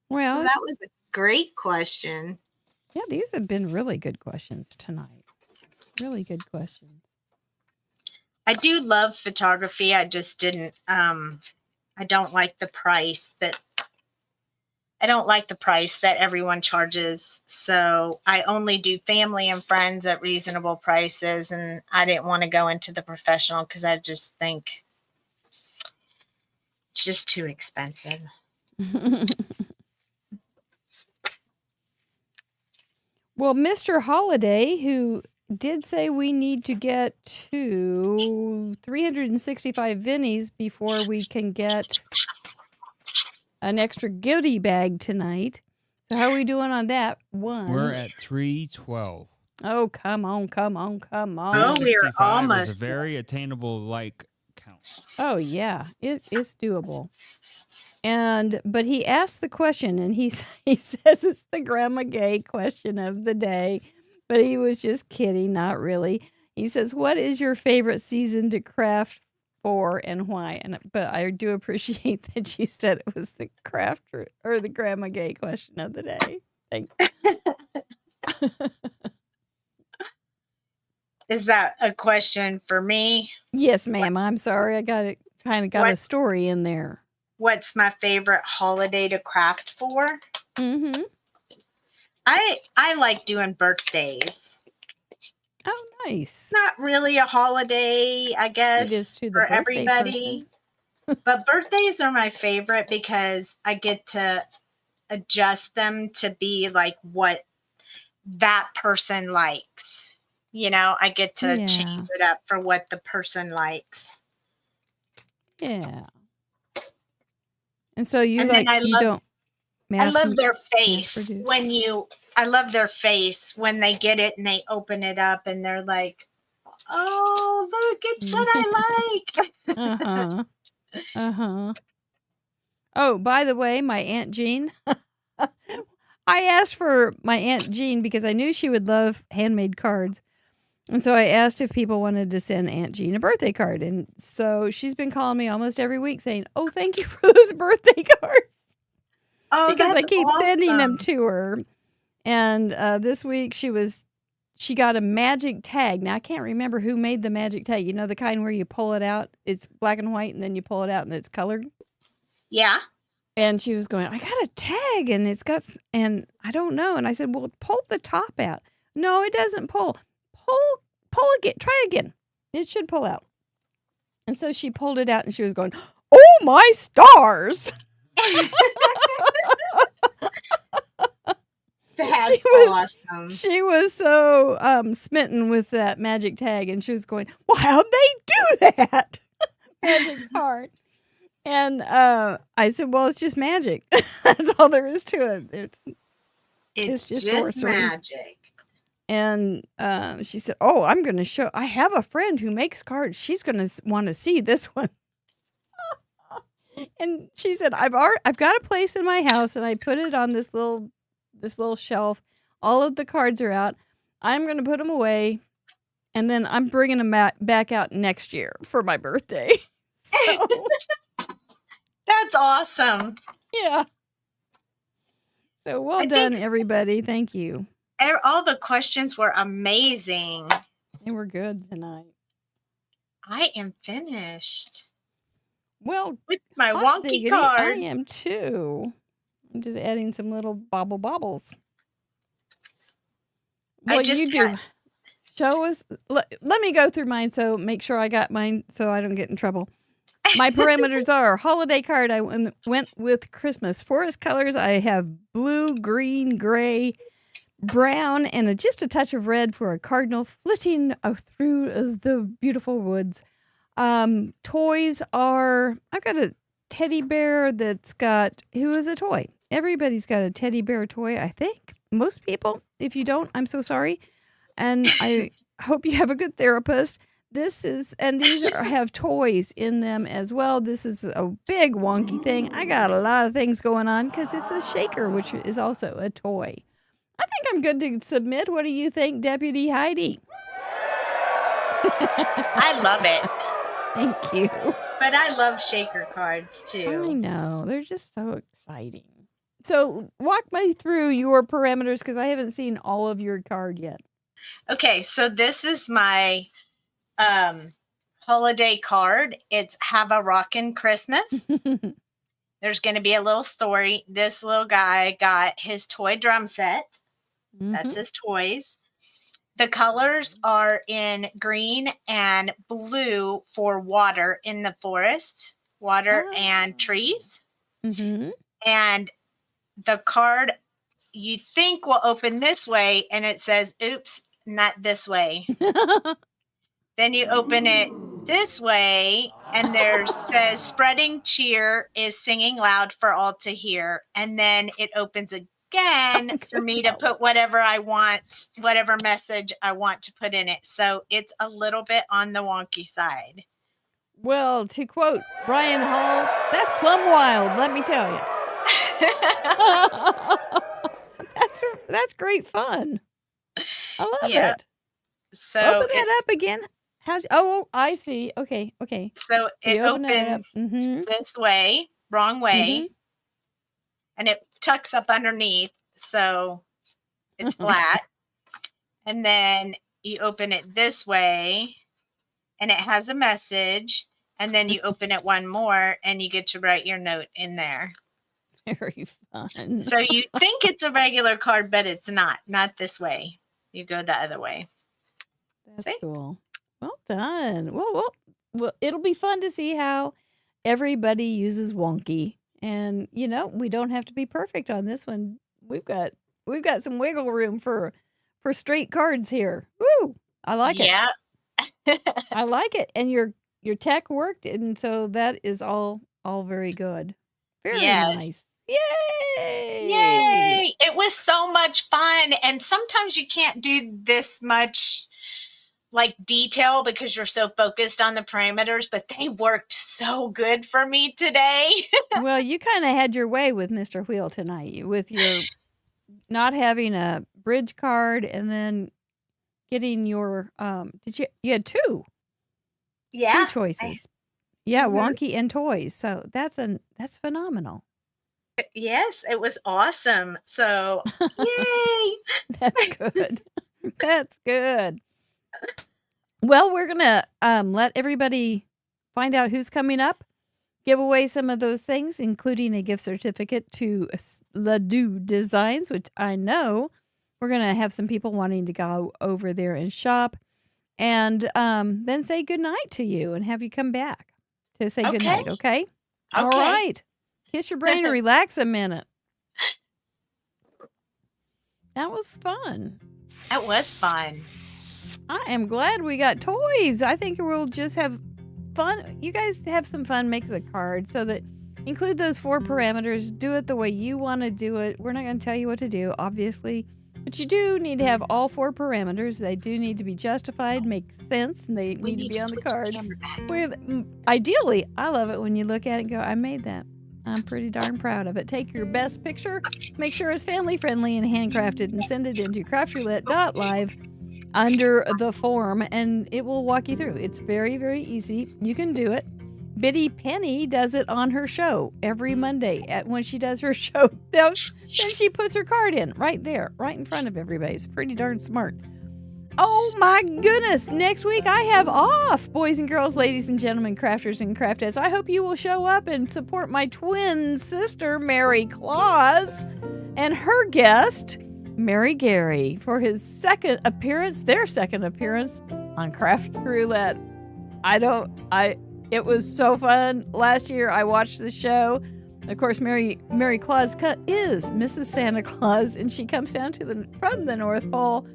Well, so that was a great question. Yeah, these have been really good questions tonight. Really good questions. I do love photography. I just didn't I don't like the price that everyone charges. So I only do family and friends at reasonable prices, and I didn't want to go into the professional because I just think it's just too expensive. Well, Mr. Holiday, who did say we need to get to 365 Vinnies before we can get an extra goodie bag tonight. So how are we doing on that one? We're at 312. Oh, come on. Oh, we're almost. Is a very attainable count. Oh, yeah. It's doable. But he asked the question, and he says it's the Grandma Gay question of the day, but he was just kidding, not really. He says, "What is your favorite season to craft for, and why?" But I do appreciate that you said it was the craft or the Grandma Gay question of the day. Thanks. Is that a question for me? Yes, ma'am. I'm sorry. I got a story in there. What's my favorite holiday to craft for? Mm-hmm. I like doing birthdays. Oh, nice. Not really a holiday, I guess, it is to the for everybody. But birthdays are my favorite because I get to adjust them to be like what that person likes. You know, I get to change it up for what the person likes. Yeah. And so I love their face when they get it and they open it up and they're like, "Oh, look, it's what I like." Uh-huh. Uh-huh. Oh, by the way, my Aunt Jean, I asked for my Aunt Jean because I knew she would love handmade cards. And so I asked if people wanted to send Aunt Jean a birthday card. And so she's been calling me almost every week saying, oh, thank you for those birthday cards. Oh, Because I that's keep sending them awesome. to her. And this week she got a magic tag. Now, I can't remember who made the magic tag. You know, the kind where you pull it out. It's black and white, and then you pull it out, and it's colored. Yeah. And she was going, I got a tag, and it's got, and I don't know. And I said, well, pull the top out. No, it doesn't pull. Pull again. Try again. It should pull out. And so she pulled it out, and she was going, oh, my stars. That's awesome. She was so smitten with that magic tag, and she was going, well, how'd they do that? Magic card. And I said, well, it's just magic. That's all there is to it. It's just sorcery. magic. And she said, oh, I'm going to show. I have a friend who makes cards. She's going to want to see this one. And she said, I've got a place in my house, and I put it on this little shelf. All of the cards are out. I'm going to put them away, and then I'm bringing them back out next year for my birthday. So, that's awesome. yeah. So well done, everybody. Thank you. All the questions were amazing. They were good tonight. I am finished. Well, with my hot wonky diggity, card. I am too. I'm just adding some little bobbles. What you do? Show us. Let me go through mine. So make sure I got mine so I don't get in trouble. My parameters are holiday card. I went with Christmas. Forest colors. I have blue, green, gray, brown, and just a touch of red for a cardinal flitting through the beautiful woods. Toys are, I've got a teddy bear who is a toy. Everybody's got a teddy bear toy, I think. Most people. If you don't, I'm so sorry. And I hope you have a good therapist. These have toys in them as well. This is a big wonky thing. I got a lot of things going on because it's a shaker, which is also a toy. I think I'm good to submit. What do you think, Deputy Heidi? I love it. Thank you. But I love shaker cards too. I know. They're just so exciting. So walk me through your parameters because I haven't seen all of your card yet. Okay, so this is my holiday card. It's Have a Rockin' Christmas. There's going to be a little story. This little guy got his toy drum set. Mm-hmm. That's his toys. The colors are in green and blue for water in the forest, and trees. Mm-hmm. And the card you think will open this way, and it says, oops, not this way. Then you open it this way, and there says, spreading cheer is singing loud for all to hear. And then it opens again for me to put whatever I want, whatever message I want to put in it. So it's a little bit on the wonky side. Well, to quote Brian Hall, that's plumb wild, let me tell you. That's great fun. I love it. So open that up again. I see. Okay. So it opens this way, wrong way, and it tucks up underneath, so it's flat. And then you open it this way, and it has a message. And then you open it one more, and you get to write your note in there. Very fun. So you think it's a regular card, but it's not. Not this way. You go the other way. That's cool. Well done. Well, it'll be fun to see how everybody uses wonky. And, we don't have to be perfect on this one. We've got some wiggle room for straight cards here. Woo! I like it. Yeah. I like it. And your tech worked, and so that is all very good. Very nice. Yay! It was so much fun. And sometimes you can't do this much detail because you're so focused on the parameters, but they worked so good for me today. Well, you kind of had your way with Mr. Wheel tonight with your not having a bridge card and then getting your you had two Yeah. choices. Yeah, Mhm. Wonky and Toys. So that's phenomenal. Yes, it was awesome. So, yay! That's good. That's good. Well, we're gonna let everybody find out who's coming up. Give away some of those things, including a gift certificate to LeDoux Designs, which I know we're gonna have some people wanting to go over there and shop, and then say goodnight to you and have you come back to say Okay. goodnight. Okay. All Okay. right. Kiss your brain and relax a minute. That was fun. That was fun. I am glad we got toys. I think we'll just have fun. You guys have some fun. Make the card so that include those 4 parameters. Do it the way you want to do it. We're not going to tell you what to do, obviously. But you do need to have all 4 parameters. They do need to be justified, make sense, and they We need to be on the switch card. camera back. Ideally, I love it when you look at it and go, I made that. I'm pretty darn proud of it. Take your best picture, make sure it's family friendly and handcrafted, and send it into craftroulette.live under the form, and it will walk you through. It's very, very easy. You can do it. Biddy Penny does it on her show every Monday when she does her show. Then she puts her card in right there, right in front of everybody. It's pretty darn smart. Oh my goodness. Next week I have off, boys and girls, ladies and gentlemen, crafters and craftettes. I hope you will show up and support my twin sister, Mary Claus, and her guest, Mary Gary, for his their second appearance on Craft Roulette. It was so fun. Last year I watched the show. Of course, Mary Claus is Mrs. Santa Claus, and she comes down from the North Pole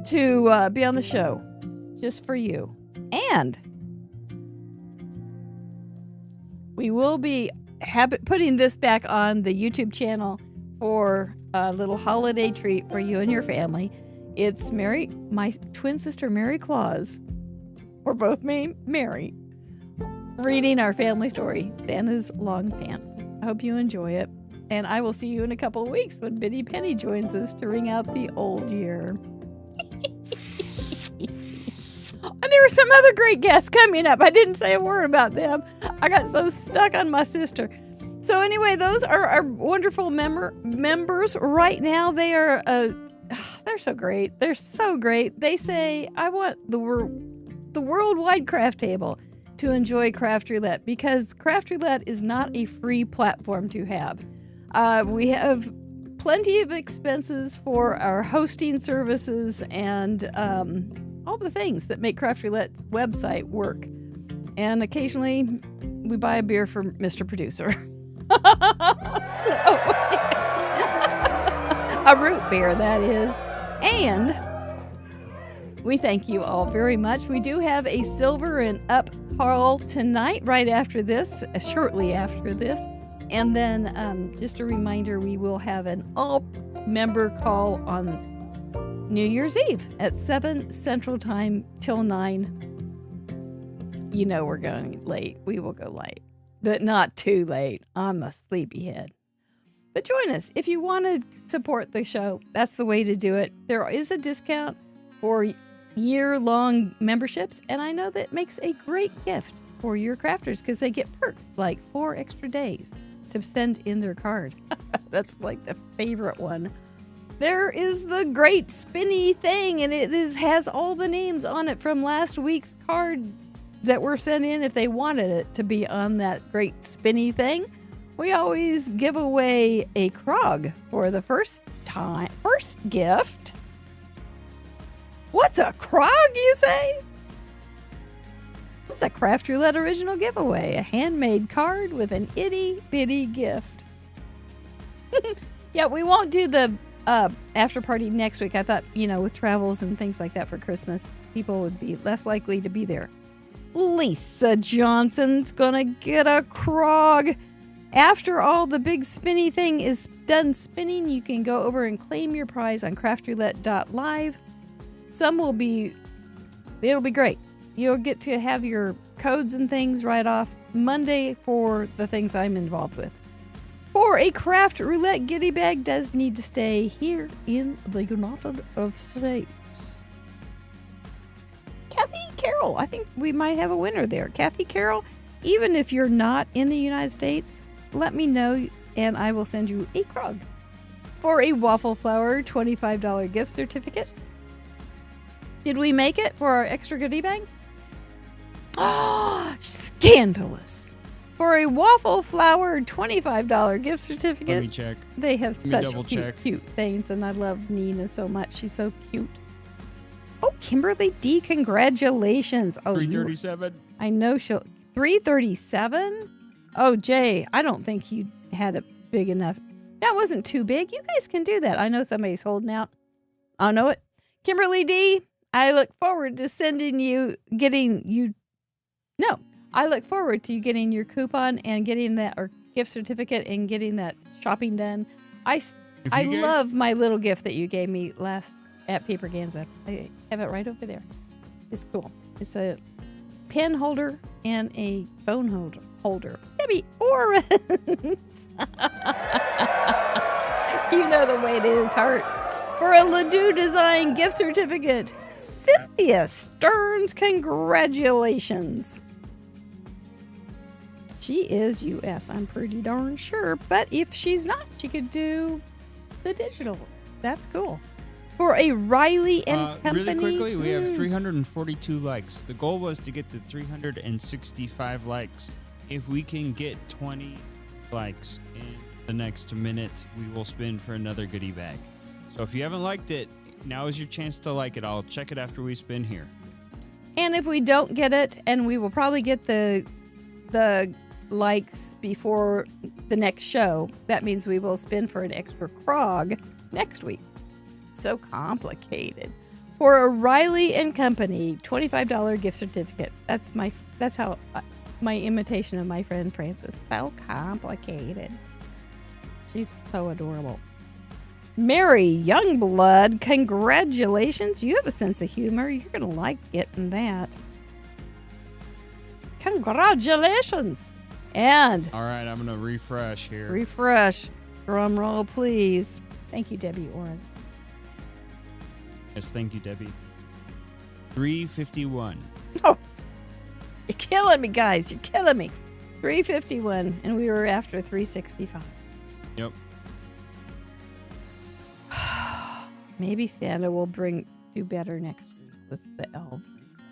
to be on the show just for you. And we will be putting this back on the YouTube channel for a little holiday treat for you and your family. It's my twin sister, Mary Claus, or both Mary, reading our family story, Santa's Long Pants. I hope you enjoy it. And I will see you in a couple of weeks when Biddy Penny joins us to ring out the old year. And there were some other great guests coming up. I didn't say a word about them. I got so stuck on my sister. So anyway, those are our wonderful members right now. They are they're so great. They're so great. They say, I want the worldwide craft table to enjoy Craft Roulette, because Craft Roulette is not a free platform to have. We have plenty of expenses for our hosting services and all the things that make Craft Roulette's website work. And occasionally we buy a beer for Mr. Producer. A root beer, that is. And we thank you all very much. We do have a silver and up call tonight, right after this, shortly after this. And then just a reminder, we will have an all-member call on New Year's Eve at 7 Central Time till 9. You know we're going late. We will go late, but not too late. I'm a sleepyhead. But join us. If you want to support the show, that's the way to do it. There is a discount for year-long memberships, and I know that makes a great gift for your crafters because they get perks like 4 extra days to send in their card. That's like the favorite one. There is the great spinny thing, and it has all the names on it from last week's card that were sent in if they wanted it to be on that great spinny thing. We always give away a Krog for the first gift. What's a Krog, you say? It's a Craft Roulette original giveaway, a handmade card with an itty-bitty gift. Yeah, we won't do the after party next week. I thought, with travels and things like that for Christmas, people would be less likely to be there. Lisa Johnson's gonna get a Krog. After all the big spinny thing is done spinning, you can go over and claim your prize on craftroulette.live. It'll be great. You'll get to have your codes and things right off Monday for the things I'm involved with. For a Craft Roulette goodie bag does need to stay here in the United States. Carroll. I think we might have a winner there. Kathy Carroll, even if you're not in the United States, let me know and I will send you a Krog. For a Waffle Flower $25 gift certificate. Did we make it for our extra goodie bag? Oh, scandalous. For a Waffle Flower $25 gift certificate. Let me check. They have Let me such double cute, check. cute things, and I love Nina so much. She's so cute. Oh, Kimberly D, congratulations. Oh, 337. I know she'll... 337? Oh, Jay, I don't think you had it big enough. That wasn't too big. You guys can do that. I know somebody's holding out. I know it. Kimberly D, I look forward to I look forward to you getting your coupon and getting that or gift certificate and getting that shopping done. I love my little gift that you gave me last at Paperganza. I have it right over there. It's cool. It's a pen holder and a phone holder. Debbie Orens. You know the way it is, Heart. For a LeDoux Design gift certificate, Cynthia Stearns, congratulations. She is U.S., I'm pretty darn sure. But if she's not, she could do the digitals. That's cool. For a Riley and Company. Really quickly, we have 342 likes. The goal was to get to 365 likes. If we can get 20 likes in the next minute, we will spin for another goodie bag. So if you haven't liked it, now is your chance to like it. I'll check it after we spin here. And if we don't get it, and we will probably get the likes before the next show, that means we will spin for an extra Krog next week. So complicated. For a Riley and Company $25 gift certificate. That's how my imitation of my friend Frances. So complicated. She's so adorable. Mary Youngblood, congratulations. You have a sense of humor. You're going to like getting that. Congratulations. And All right, I'm going to refresh here. refresh. Drum roll, please. Thank you, Debbie Orens. Yes, thank you, Debbie. 351. Oh, you're killing me, guys. You're killing me. 351, and we were after 365. Yep. Maybe Santa will do better next week with the elves and such.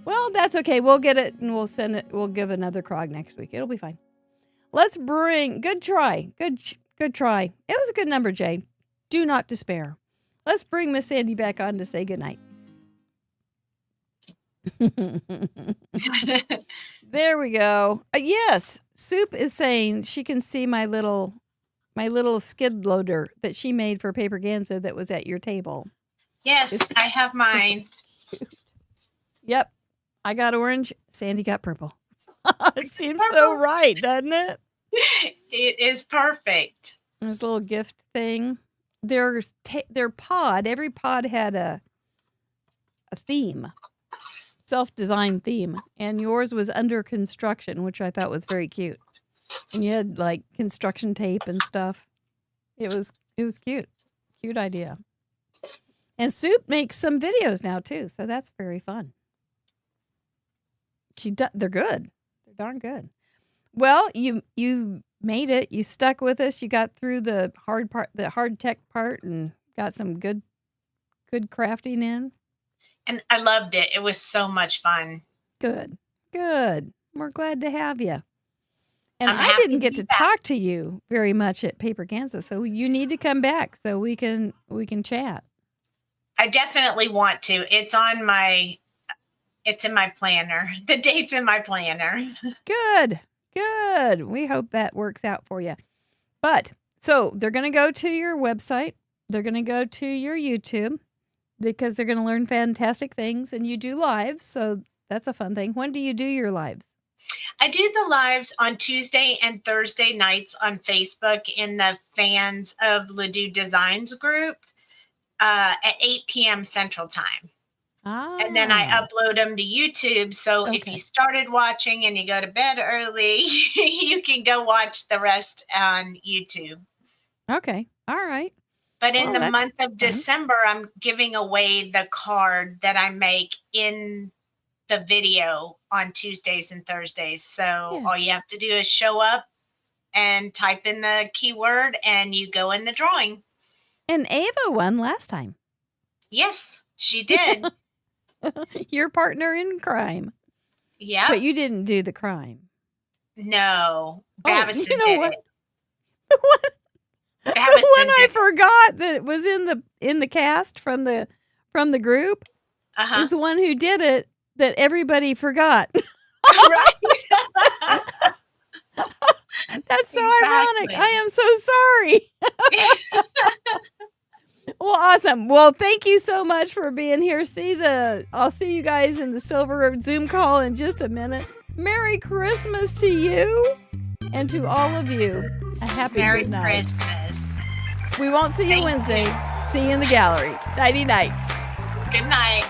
Well, that's okay. We'll get it and we'll send it. We'll give another Krog next week. It'll be fine. Let's bring. Good try. Good try. It was a good number, Jay. Do not despair. Let's bring Miss Sandy back on to say goodnight. There we go. Yes, Soup is saying she can see my little skid loader that she made for Paperganza that was at your table. Yes, It's I have mine. so cute. Yep. I got orange. Sandy got purple. It seems so Purple. right, doesn't it? It is perfect. This little gift thing. Their pod, every pod had a theme, self-designed theme, and yours was under construction, which I thought was very cute. And you had like construction tape and stuff. It was cute. Cute idea. And Soup makes some videos now too, so that's very fun. They're good. They're darn good. Well, you made it. You stuck with us. You got through the hard part, the hard tech part, and got some good crafting in. And I loved it. It was so much fun. Good. We're glad to have you. And I'm I happy didn't to get be to back. talk to you very much at Paperganza, so you need to come back so we can chat. I definitely want to. It's in my planner. The date's in my planner. Good. We hope that works out for you. But so they're going to go to your website. They're going to go to your YouTube because they're going to learn fantastic things, and you do lives, so that's a fun thing. When do you do your lives? I do the lives on Tuesday and Thursday nights on Facebook in the Fans of LeDoux Designs group at 8 p.m. Central Time. And then I upload them to YouTube. So if Okay. you started watching and you go to bed early, you can go watch the rest on YouTube. Okay. All right. But in Oh, the that's month of fun. December, I'm giving away the card that I make in the video on Tuesdays and Thursdays. So Yeah. all you have to do is show up and type in the keyword and you go in the drawing. And Ava won last time. Yes, she did. Your partner in crime. Yeah. But you didn't do the crime. No. Oh, Babison you know did what? it. The Babison one I did it. forgot that was in the cast from the group Uh-huh. is the one who did it that everybody forgot. Right. That's so ironic. Exactly. I am so sorry. Well, awesome. Well, thank you so much for being here. I'll see you guys in the silver Zoom call in just a minute. Merry Christmas to you and to all of you. A happy Merry good night. Christmas. We won't see you Thank Wednesday. you. See you in the gallery. Nighty night. Good night.